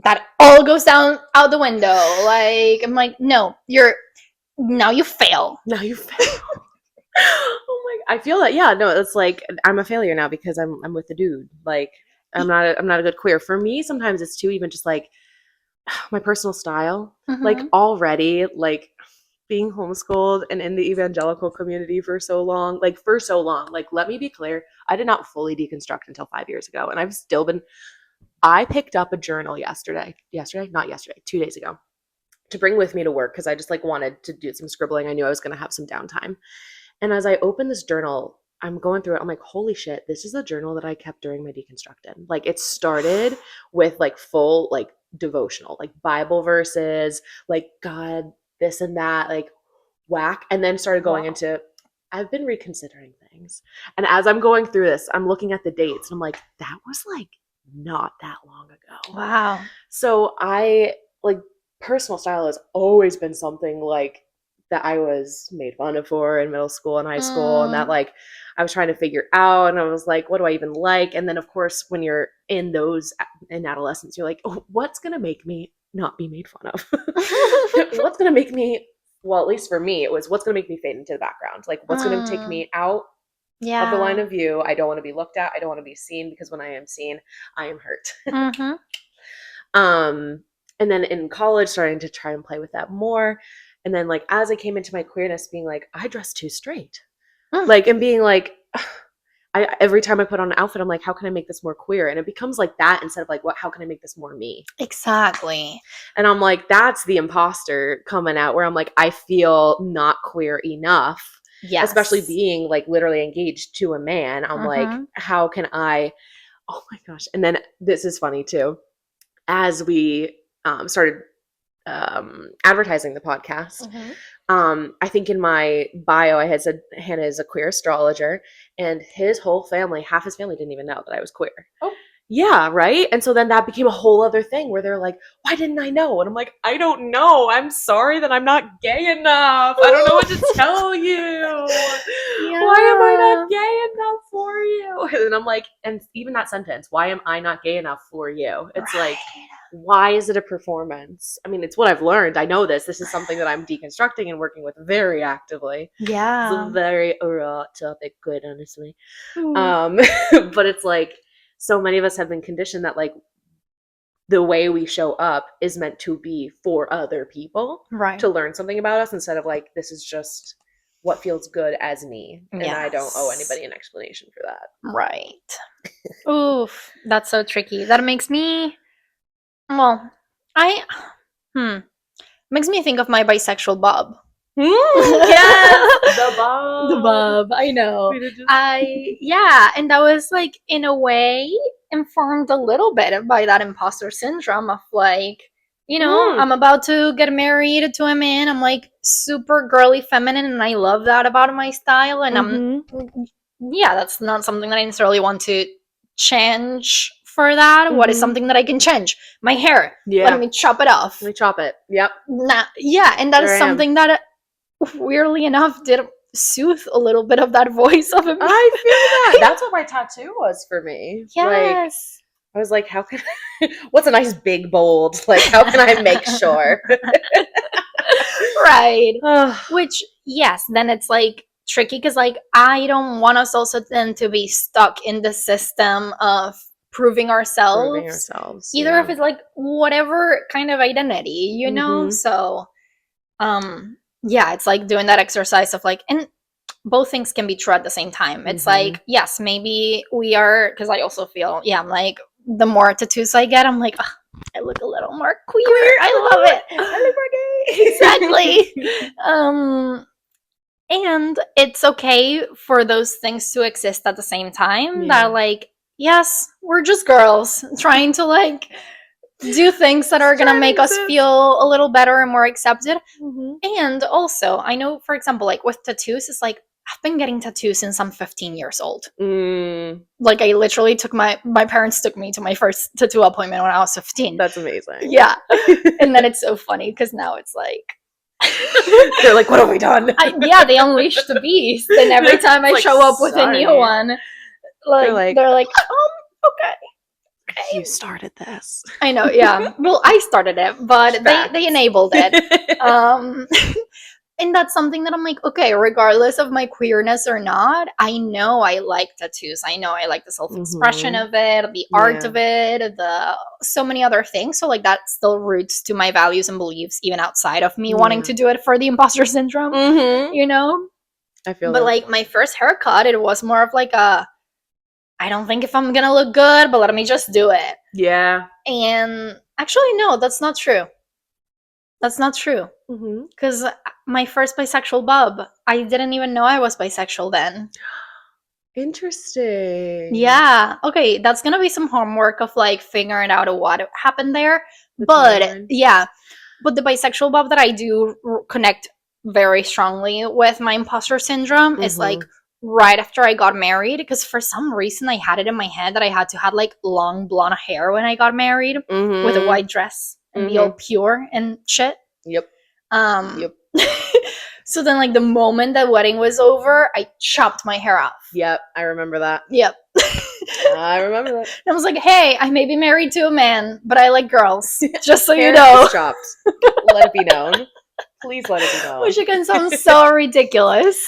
that all goes down out the window. Like, I'm like, no, now you fail. Now you fail. Oh my! I feel that. Yeah, no, it's like I'm a failure now because I'm with the dude. Like I'm not a good queer. For me, sometimes it's too even just like my personal style. Like already, like being homeschooled and in the evangelical community for so long. Like let me be clear, I did not fully deconstruct until 5 years ago, and I've still been. I picked up a journal yesterday, not yesterday, 2 days ago, to bring with me to work because I just like wanted to do some scribbling. I knew I was going to have some downtime. And as I open this journal, I'm going through it. I'm like, holy shit, this is a journal that I kept during my deconstructing. Like it started with like full like devotional, like Bible verses, like God, this and that, like whack. And then started going into, I've been reconsidering things. And as I'm going through this, I'm looking at the dates and I'm like, that was like not that long ago. Wow. So I like personal style has always been something like that I was made fun of for in middle school and high school, and that like I was trying to figure out, and I was like, what do I even like? And then of course when you're in adolescence, you're like, oh, what's gonna make me not be made fun of? What's gonna make me, well, at least for me, it was what's gonna make me fade into the background? Like what's gonna take me out of the line of view? I don't want to be looked at. I don't want to be seen, because when I am seen, I am hurt. And then in college, starting to try and play with that more. And then like as I came into my queerness, being like, I dress too straight. Like, and being like, every time I put on an outfit, I'm like, how can I make this more queer? And it becomes like that instead of like, how can I make this more me? Exactly. And I'm like, that's the imposter coming out, where I'm like, I feel not queer enough. Yes. Especially being like literally engaged to a man. I'm like, how can I, oh my gosh. And then this is funny too. As we started advertising the podcast, I think in my bio I had said Hannah is a queer astrologer, and his whole family, half his family, didn't even know that I was queer. Oh. Yeah, right? And so then that became a whole other thing where they're like, why didn't I know? And I'm like, I don't know. I'm sorry that I'm not gay enough. I don't know what to tell you. Yeah. Why am I not gay enough for you? And I'm like, and even that sentence, why am I not gay enough for you? It's like, why is it a performance? I mean, it's what I've learned. I know this. This is something that I'm deconstructing and working with very actively. Yeah. It's a very raw topic, quite honestly. But it's like, so many of us have been conditioned that like the way we show up is meant to be for other people, right? To learn something about us, instead of like, this is just what feels good as me. And I don't owe anybody an explanation for that. Right. Oof, that's so tricky. That makes me, well, makes me think of my bisexual Bob. Yes, the Bob. I know. And that was like in a way informed a little bit by that imposter syndrome of like, you know, I'm about to get married to a man. I'm like super girly feminine, and I love that about my style. And that's not something that I necessarily want to change for that. What is something that I can change? My hair. Yeah. Let me chop it off. Let me chop it. Yep. And that is something that weirdly enough did soothe a little bit of that voice of him. I feel that. That's what my tattoo was for me. Yes. Like, I was like, how can what's a nice big bold? Like, how can I make sure? Right. Which, yes, then it's like tricky, because like I don't want us also then to be stuck in the system of proving ourselves. Either if it's like whatever kind of identity, you know? So yeah, it's like doing that exercise of like, and both things can be true at the same time. It's like, yes, maybe we are, because I also feel, I'm like, the more tattoos I get, I'm like, I look a little more queer. I love it. I look more gay. Exactly. And it's okay for those things to exist at the same time. That, like, yes, we're just girls trying to, like, do things that are gonna make us feel a little better and more accepted. And also, I know, for example, like with tattoos, it's like I've been getting tattoos since I'm 15 years old. Like, I literally took my parents took me to my first tattoo appointment when I was 15. That's amazing. Yeah. And then it's so funny because now it's like they're like, what have we done? Yeah, they unleashed the beast, and every time I like, show up with a new one, like they're like, okay. You started this. I know, yeah. Well, I started it, but they enabled it. And that's something that I'm like, okay, regardless of my queerness or not, I know I like tattoos. I know I like the self-expression of it, the art of it, the so many other things. So like that still roots to my values and beliefs, even outside of me wanting to do it for the imposter syndrome, you know? I feel But like my first haircut, it was more of like a, I don't think if I'm gonna look good, but let me just do it. Yeah. And actually, no, that's not true. That's not true. Because my first bisexual bub, I didn't even know I was bisexual then. Interesting. Yeah. Okay, that's gonna be some homework of like figuring out what happened there. But yeah, but the bisexual bub that I do connect very strongly with my imposter syndrome is like right after I got married, because for some reason I had it in my head that I had to have like long blonde hair when I got married with a white dress and be all pure and shit. Yep. So then like the moment the wedding was over, I chopped my hair off. Yep, I remember that. Yep. I remember that. And I was like, hey, I may be married to a man, but I like girls. Just so you know. Chopped. Let it be known. Please let it be known. Which again sounds so ridiculous.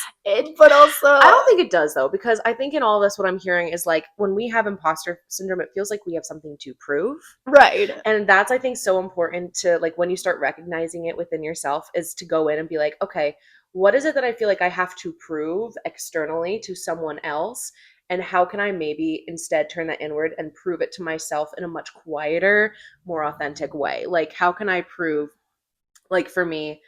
But also, I don't think it does though, because I think in all this what I'm hearing is like when we have imposter syndrome, it feels like we have something to prove. Right. And that's, I think, so important to like when you start recognizing it within yourself, is to go in and be like, okay, what is it that I feel like I have to prove externally to someone else? And how can I maybe instead turn that inward and prove it to myself in a much quieter, more authentic way? Like, how can I prove, like for me,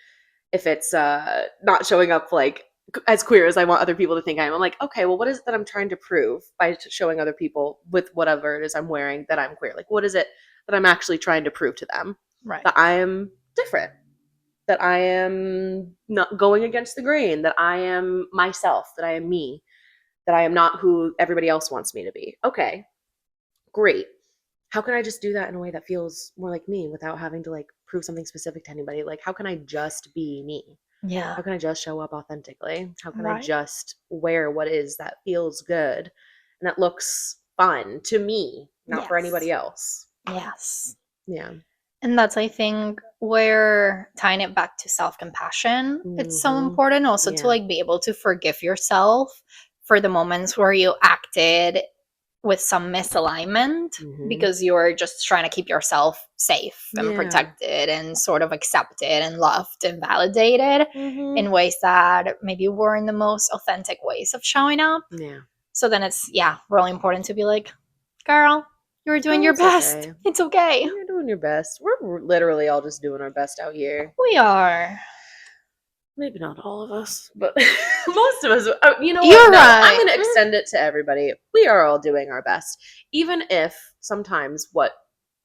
if it's not showing up like as queer as I want other people to think I am, I'm like, okay, well, what is it that I'm trying to prove by showing other people with whatever it is I'm wearing that I'm queer? Like, what is it that I'm actually trying to prove to them? Right. That I am different, that I am not going against the grain, that I am myself, that I am me, that I am not who everybody else wants me to be. Okay, great. How can I just do that in a way that feels more like me without having to like prove something specific to anybody? Like, how can I just be me? Yeah. How can I just show up authentically? How can I just wear what is that feels good and that looks fun to me, not for anybody else? Yes. Yeah. And that's, I think, where tying it back to self-compassion, it's so important also to like be able to forgive yourself for the moments where you acted with some misalignment because you're just trying to keep yourself safe and protected and sort of accepted and loved and validated in ways that maybe weren't the most authentic ways of showing up. Yeah. So then it's, really important to be like, girl, you're doing your best. Okay. It's okay. You're doing your best. We're literally all just doing our best out here. We are. Maybe not all of us, but most of us. You know what? You're right. I'm going to extend it to everybody. We are all doing our best. Even if sometimes what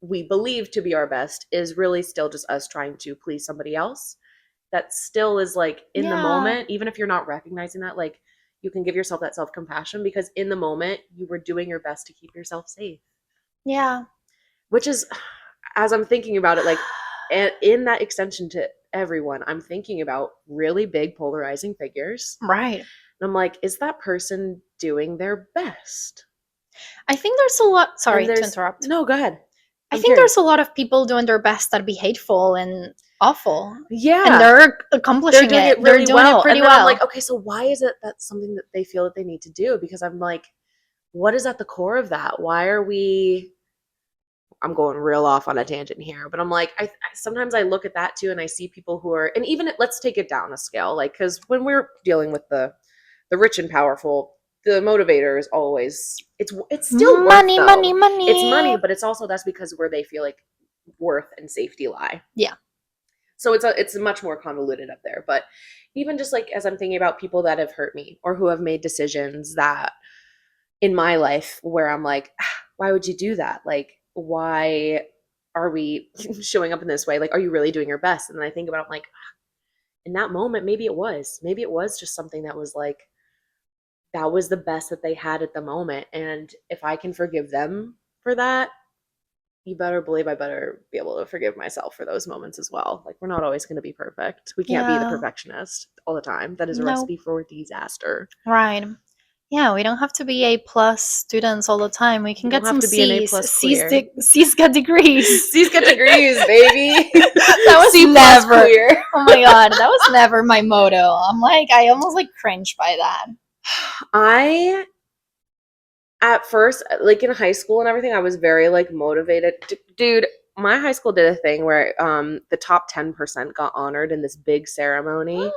we believe to be our best is really still just us trying to please somebody else. That still is like in the moment, even if you're not recognizing that, like you can give yourself that self-compassion because in the moment you were doing your best to keep yourself safe. Yeah. Which is, as I'm thinking about it, like in that extension to everyone, I'm thinking about really big polarizing figures. Right. And I'm like, is that person doing their best? I think there's a lot. Sorry to interrupt. No, go ahead. I think there's a lot of people doing their best that be hateful and awful. Yeah. And they're accomplishing it. They're doing it pretty well. I'm like, okay, so why is it that's something that they feel that they need to do? Because I'm like, what is at the core of that? Why are we... I'm going real off on a tangent here, but I'm like, sometimes I look at that too, and I see people who are, and even let's take it down a scale, like, because when we're dealing with the rich and powerful, the motivator is always it's still money. It's money, but it's also that's because where they feel like worth and safety lie. Yeah. So it's much more convoluted up there. But even just like as I'm thinking about people that have hurt me or who have made decisions that in my life where I'm like, why would you do that? Like, why are we showing up in this way? Like, are you really doing your best? And then I think about it, I'm like, in that moment, maybe it was. Maybe it was just something that was like, that was the best that they had at the moment. And if I can forgive them for that, you better believe I better be able to forgive myself for those moments as well. Like, we're not always going to be perfect. We can't be the perfectionist all the time. That is a recipe for disaster. Right. Yeah, we don't have to be A+ students all the time. We can get some C's. C's get degrees. C's get degrees, baby. That was C never queer. Oh my god, that was never my motto. I'm like, I almost like cringe by that. I at first, like in high school and everything, I was very like motivated. Dude, my high school did a thing where the top 10% got honored in this big ceremony.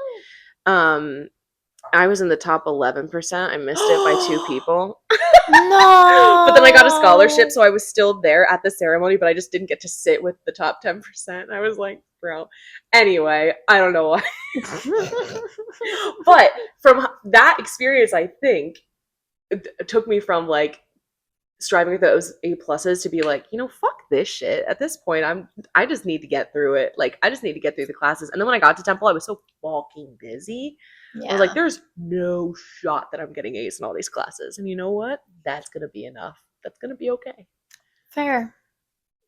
I was in the top 11%. I missed it by 2 people. No. But then I got a scholarship, so I was still there at the ceremony, but I just didn't get to sit with the top 10%. I was like, bro. Anyway, I don't know why. But from that experience, I think it took me from like striving with those A+ to be like, fuck this shit. At this point, I just need to get through it. Like, I just need to get through the classes. And then when I got to Temple, I was so fucking busy. Yeah. I was like, there's no shot that I'm getting A's in all these classes. And you know what? That's gonna be enough. That's gonna be okay. Fair.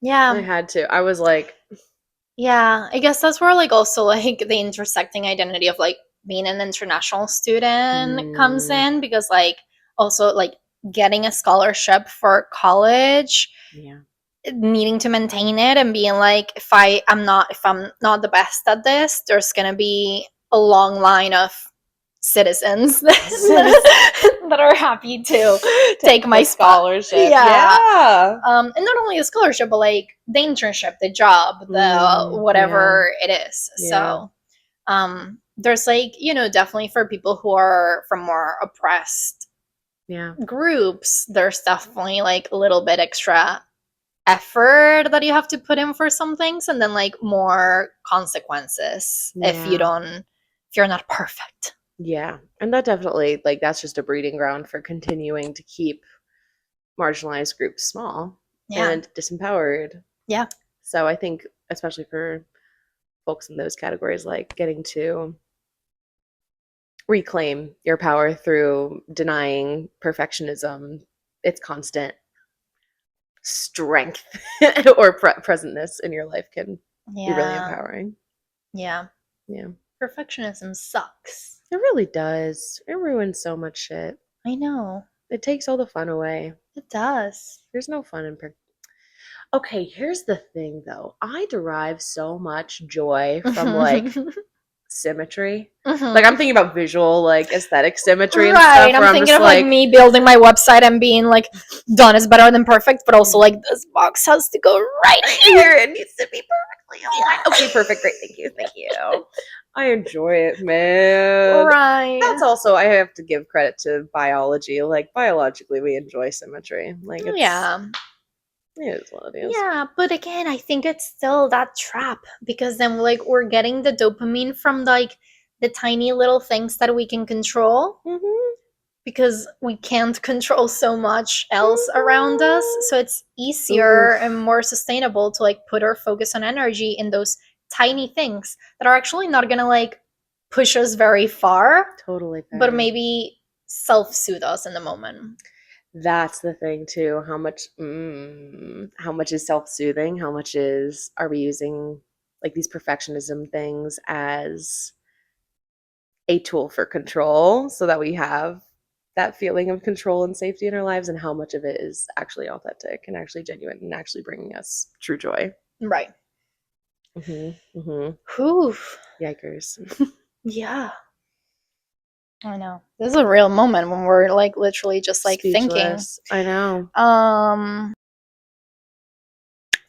Yeah. I had to. I was like, yeah, I guess that's where like also like the intersecting identity of like being an international student comes in, because like also like getting a scholarship for college, needing to maintain it and being like, if I'm not the best at this, there's gonna be a long line of citizens that are happy to take my scholarship. Yeah. And not only the scholarship, but like the internship, the job, the whatever it is. Yeah. So there's like, definitely for people who are from more oppressed groups, there's definitely like a little bit extra effort that you have to put in for some things, and then like more consequences if you're not perfect. Yeah. And that definitely, like, that's just a breeding ground for continuing to keep marginalized groups small and disempowered. Yeah. So I think, especially for folks in those categories, like getting to reclaim your power through denying perfectionism, its constant strength or presentness in your life can be really empowering. Yeah. Yeah. Perfectionism sucks. It really does. It ruins so much shit. I know. It takes all the fun away. It does. There's no fun in Okay, here's the thing though. I derive so much joy from like symmetry. Like, I'm thinking about visual, like, aesthetic symmetry and stuff. Right, I'm thinking of like me building my website and being like, done is better than perfect, but also like, this box has to go right here. It needs to be perfectly aligned. Okay, perfect, great, thank you. I enjoy it, man. Right. That's also, I have to give credit to biology. Like, biologically, we enjoy symmetry. Like, it's, it is what it is. Yeah, but again, I think it's still that trap, because then like we're getting the dopamine from like the tiny little things that we can control, because we can't control so much else around us. So it's easier and more sustainable to like put our focus and energy in those tiny things that are actually not gonna like push us very far. Totally fair. But maybe self-soothe us in the moment. That's the thing too. How much is self-soothing? How much are we using like these perfectionism things as a tool for control so that we have that feeling of control and safety in our lives, and how much of it is actually authentic and actually genuine and actually bringing us true joy. Right. Oof. Yikers. Yeah. I know. This is a real moment when we're like literally just like speechless. Thinking. I know. I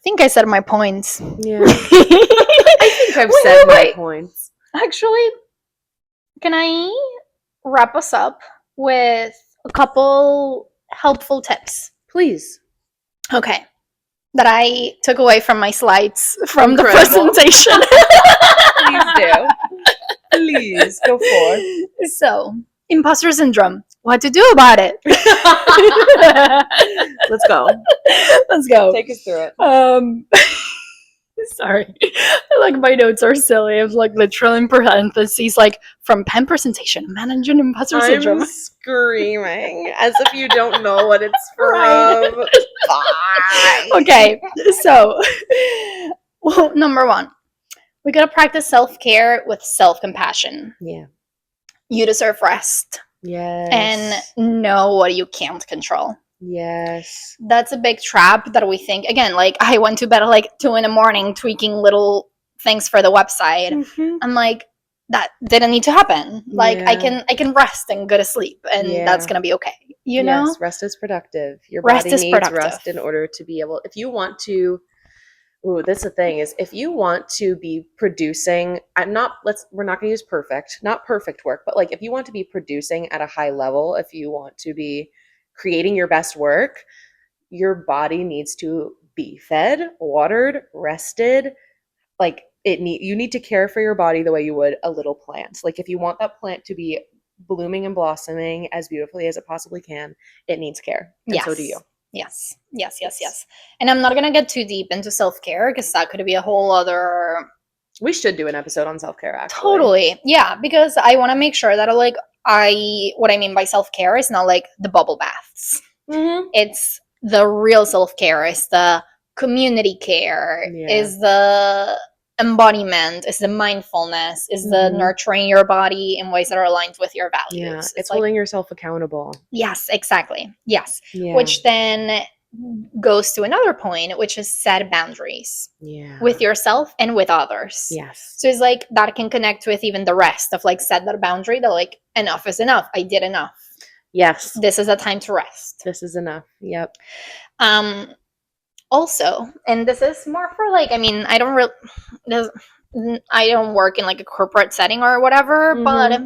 think I said my points. Yeah. I think I've said my points. Actually, can I wrap us up with a couple helpful tips? Please. Okay. that I took away from my slides from Incredible. the presentation. Please do. Please, go for. So, imposter syndrome. What to do about it? Let's go. Let's go. Take us through it. Sorry. Like, my notes are silly. I was like literally in parentheses, like, from pen presentation, managing imposter syndrome. I'm screaming as if you don't know what it's from. Right. Bye. Okay, so, well, number one, we gotta practice self-care with self-compassion. Yeah. You deserve rest. Yes. And know what you can't control. Yes. That's a big trap that we think, again, like, I went to bed at like 2 a.m. tweaking little things for the website. Mm-hmm. I'm like, that didn't need to happen. Like, Yeah. I can rest and go to sleep, and that's gonna be okay. You know? Yes, rest is productive. Your Rest body is needs productive. rest in order to be able, if you want to, that's the thing is, if you want to be producing, we're not going to use not perfect work, but like if you want to be producing at a high level, if you want to be creating your best work, your body needs to be fed, watered, rested. Like you need to care for your body the way you would a little plant. Like if you want that plant to be blooming and blossoming as beautifully as it possibly can, it needs care. And yes. So do you. Yes. And I'm not going to get too deep into self-care because that could be a whole other... We should do an episode on self-care, actually. Totally. Yeah, because I want to make sure that what I mean by self-care is not like the bubble baths. Mm-hmm. It's the real self-care. It's the community care. Yeah. Is the embodiment, is the mindfulness, is the nurturing your body in ways that are aligned with your values. Yeah, it's holding yourself accountable. Yes, exactly. Yes. Yeah. Which then goes to another point, which is set boundaries. Yeah. With yourself and with others. Yes. So it's like that can connect with even the rest of like set that boundary that like enough is enough. I did enough. Yes. This is a time to rest. This is enough. Yep. Also, and this is more for like, I mean, I don't work in like a corporate setting or whatever, but if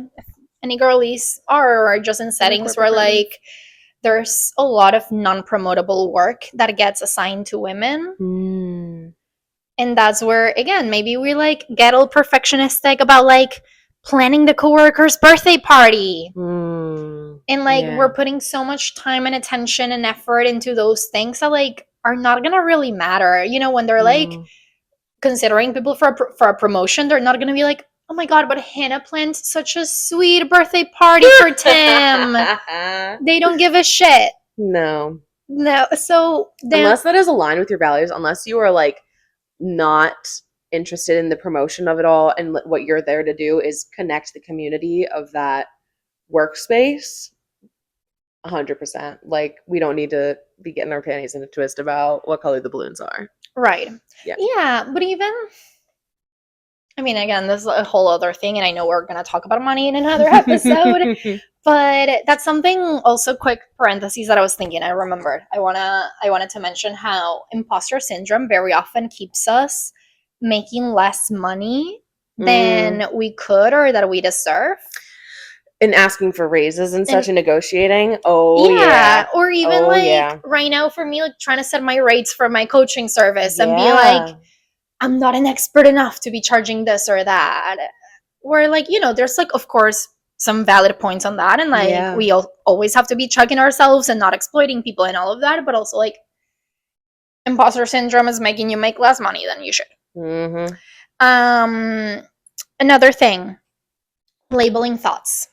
any girlies are just in settings where like there's a lot of non-promotable work that gets assigned to women. And that's where, again, maybe we like get all perfectionistic about like planning the coworker's birthday party. And like we're putting so much time and attention and effort into those things that like are not gonna really matter. You know, when they're like considering people for a promotion, they're not gonna be like, oh my god, but Hannah planned such a sweet birthday party for Tim. They don't give a shit. No. So unless that is aligned with your values, unless you are like not interested in the promotion of it all, and what you're there to do is connect the community of that workspace, 100%. Like we don't need to be getting our panties in a twist about what color the balloons are. Right. Yeah. But even, I mean, again, this is a whole other thing, and I know we're gonna talk about money in another episode. But that's something also, quick parentheses, that I was thinking, I remembered. I wanted to mention how imposter syndrome very often keeps us making less money than we could or that we deserve. And asking for raises and such and negotiating. Oh, yeah. Or even right now for me, like trying to set my rates for my coaching service and be like, I'm not an expert enough to be charging this or that. Where like, you know, there's like, of course, some valid points on that, and like we always have to be checking ourselves and not exploiting people and all of that, but also like imposter syndrome is making you make less money than you should. Another thing, labeling thoughts.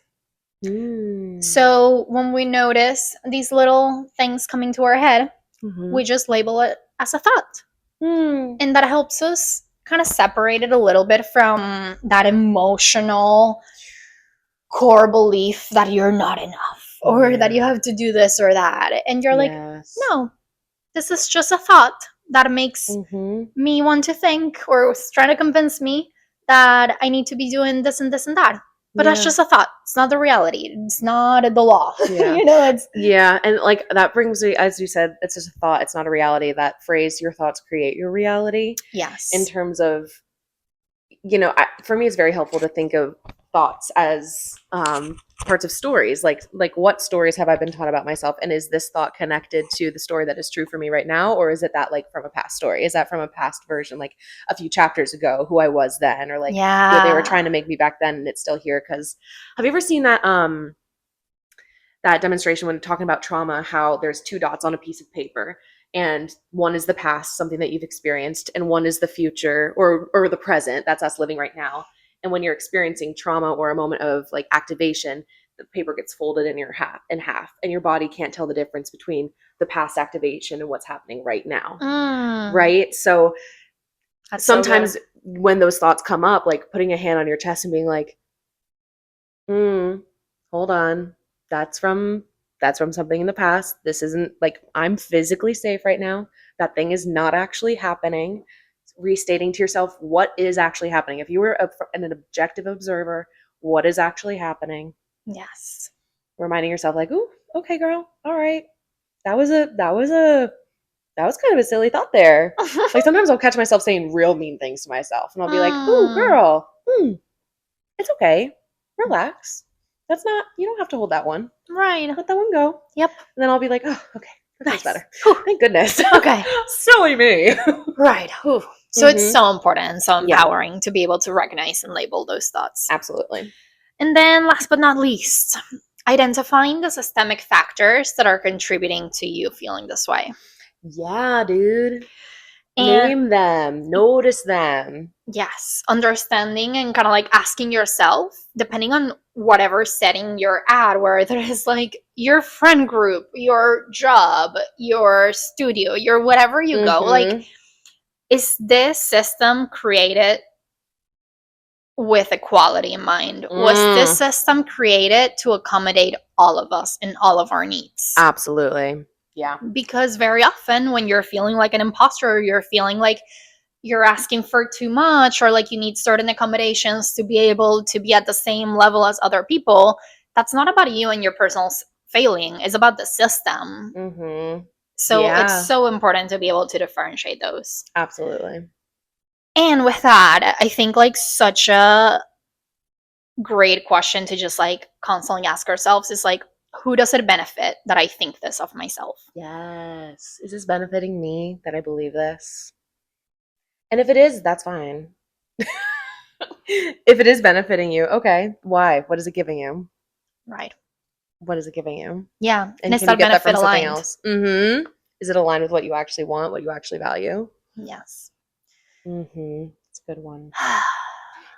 So when we notice these little things coming to our head, we just label it as a thought, and that helps us kind of separate it a little bit from that emotional core belief that you're not enough or that you have to do this or that, and you're like, no, this is just a thought that makes me want to think or is trying to convince me that I need to be doing this and this and that, but that's just a thought. It's not the reality. It's not the law. You know, it's and like that brings me, as you said, it's just a thought, it's not a reality. That phrase, your thoughts create your reality. Yes. In terms of, you know, for me it's very helpful to think of thoughts as parts of stories. Like what stories have I been taught about myself, and is this thought connected to the story that is true for me right now, or is it that like from a past story? Is that from a past version, like a few chapters ago, who I was then, or like what they were trying to make me back then, and it's still here? Because have you ever seen that that demonstration when talking about trauma, how there's two dots on a piece of paper, and one is the past, something that you've experienced, and one is the future or the present, that's us living right now. And when you're experiencing trauma or a moment of like activation, the paper gets folded in half, and your body can't tell the difference between the past activation and what's happening right now. Right? So that's sometimes so when those thoughts come up, like putting a hand on your chest and being like, hold on, that's from something in the past. This isn't like, I'm physically safe right now. That thing is not actually happening. Restating to yourself what is actually happening. If you were an objective observer, what is actually happening? Yes. Reminding yourself like, ooh, okay, girl, all right. That was kind of a silly thought there. Like sometimes I'll catch myself saying real mean things to myself, and I'll be like, ooh, girl, it's okay. Relax. That's not, you don't have to hold that one. Right. Let that one go. Yep. And then I'll be like, oh, okay. That feels better. Whew. Thank goodness. Okay. Silly me. Right. Whew. So it's so important and so empowering to be able to recognize and label those thoughts. Absolutely. And then last but not least, identifying the systemic factors that are contributing to you feeling this way. Yeah, dude. Name them, notice them. Yes, understanding and kind of like asking yourself, depending on whatever setting you're at, whether it's like your friend group, your job, your studio, your whatever you go, like, is this system created with equality in mind? Was this system created to accommodate all of us and all of our needs? Absolutely. Yeah. Because very often when you're feeling like an imposter, or you're feeling like you're asking for too much, or like you need certain accommodations to be able to be at the same level as other people, that's not about you and your personal failing. It's about the system. So it's so important to be able to differentiate those. Absolutely. And with that, I think like such a great question to just like constantly ask ourselves is like, who does it benefit that I think this of myself? Yes. Is this benefiting me that I believe this? And if it is, that's fine. If it is benefiting you, okay, why? What is it giving you? Right. What is it giving you? Yeah. And can you get that from something else? Is it aligned with what you actually want, what you actually value? Yes. It's a good one.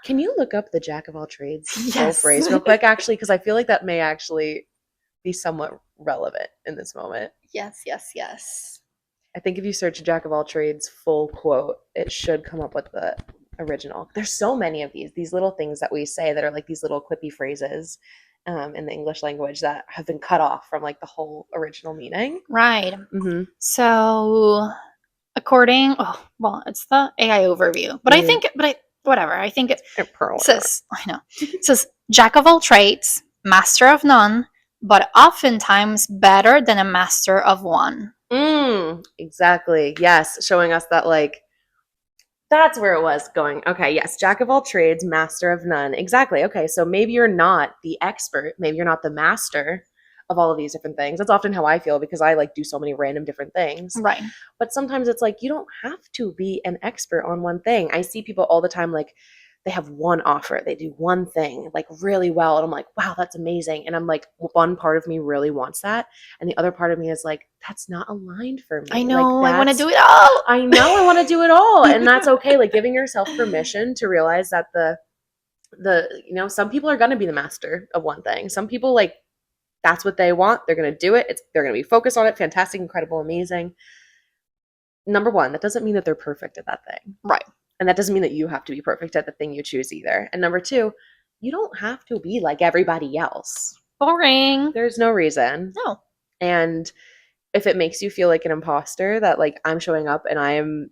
Can you look up the jack of all trades full phrase real quick, actually? Because I feel like that may actually be somewhat relevant in this moment. Yes. I think if you search jack of all trades full quote, it should come up with the original. There's so many of these little things that we say that are like these little quippy phrases in the English language that have been cut off from like the whole original meaning. Right. So according, it's the AI overview, but I think it says, it says jack of all trades, master of none, but oftentimes better than a master of one. Exactly. Yes. Showing us that like, that's where it was going. Okay, yes. Jack of all trades, master of none. Exactly. Okay, so maybe you're not the expert. Maybe you're not the master of all of these different things. That's often how I feel because I like do so many random different things. Right. But sometimes it's like you don't have to be an expert on one thing. I see people all the time like they have one offer, they do one thing like really well, and I'm like, wow, that's amazing. And I'm like, one part of me really wants that, and the other part of me is like, that's not aligned for me. I know, like, I want to do it all. I know, I want to do it all, and that's okay. Like giving yourself permission to realize that the some people are going to be the master of one thing. Some people like that's what they want. They're going to do it. They're going to be focused on it. Fantastic, incredible, amazing. Number one, that doesn't mean that they're perfect at that thing. Right. And that doesn't mean that you have to be perfect at the thing you choose either. And number two, you don't have to be like everybody else. Boring. There's no reason. No. And if it makes you feel like an imposter, that like I'm showing up and I'm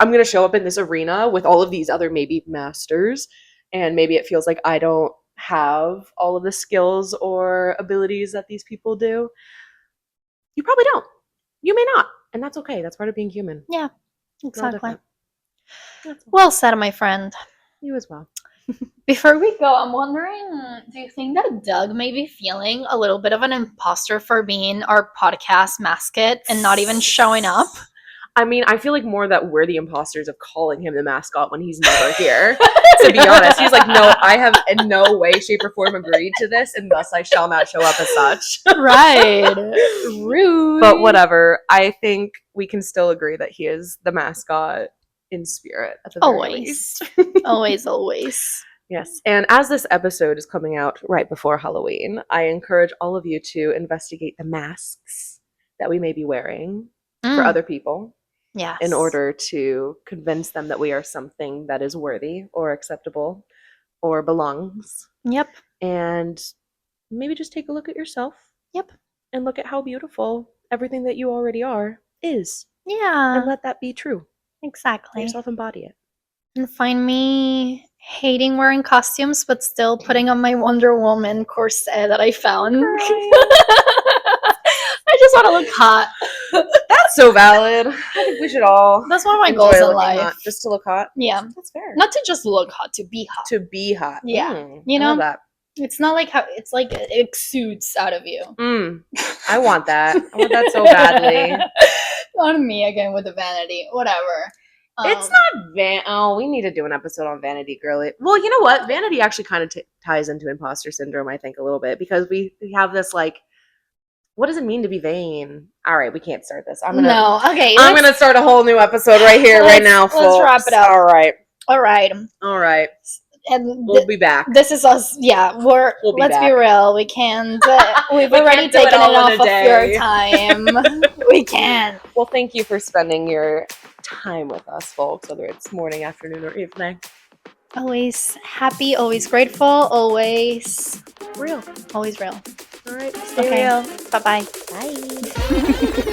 going to show up in this arena with all of these other maybe masters, and maybe it feels like I don't have all of the skills or abilities that these people do. You probably don't. You may not. And that's okay. That's part of being human. Yeah, exactly. Well said, my friend. You as well. Before we go, I'm wondering, do you think that Doug may be feeling a little bit of an imposter for being our podcast mascot and not even showing up? I mean, I feel like more that we're the imposters of calling him the mascot when he's never here. To be honest, he's like, no, I have in no way, shape, or form agreed to this, and thus I shall not show up as such. Right. Rude. But whatever. I think we can still agree that he is the mascot in spirit at the very least. Always. Yes. And as this episode is coming out right before Halloween, I encourage all of you to investigate the masks that we may be wearing for other people. Yes. In order to convince them that we are something that is worthy or acceptable or belongs. Yep. And maybe just take a look at yourself. Yep. And look at how beautiful everything that you already are is. Yeah. And let that be true. Exactly. Let yourself embody it. And find me hating wearing costumes, but still putting on my Wonder Woman corset that I found. I just want to look hot. That's so valid. I think we should all. That's one of my goals in life. Hot, just to look hot. Yeah. That's fair. Not to just look hot, to be hot. To be hot. Yeah. You know? I love that. It's not like how it's like it exudes out of you. I want that. I want that so badly. Not me again with the vanity. Whatever. It's not oh, we need to do an episode on vanity, girly. Well, you know what? Vanity actually kind of ties into imposter syndrome, I think, a little bit, because we have this like, what does it mean to be vain? All right, we can't start this. I'm gonna start a whole new episode right here, right now, folks. Let's wrap it up. All right. And we'll be back. This is us. Yeah, let's be real. We can't. We've already taken it off of your time. We can't. Well, thank you for spending your time with us, folks, whether it's morning, afternoon, or evening. Always happy, always grateful, always real. Always real. All right, stay real. Bye-bye. Bye.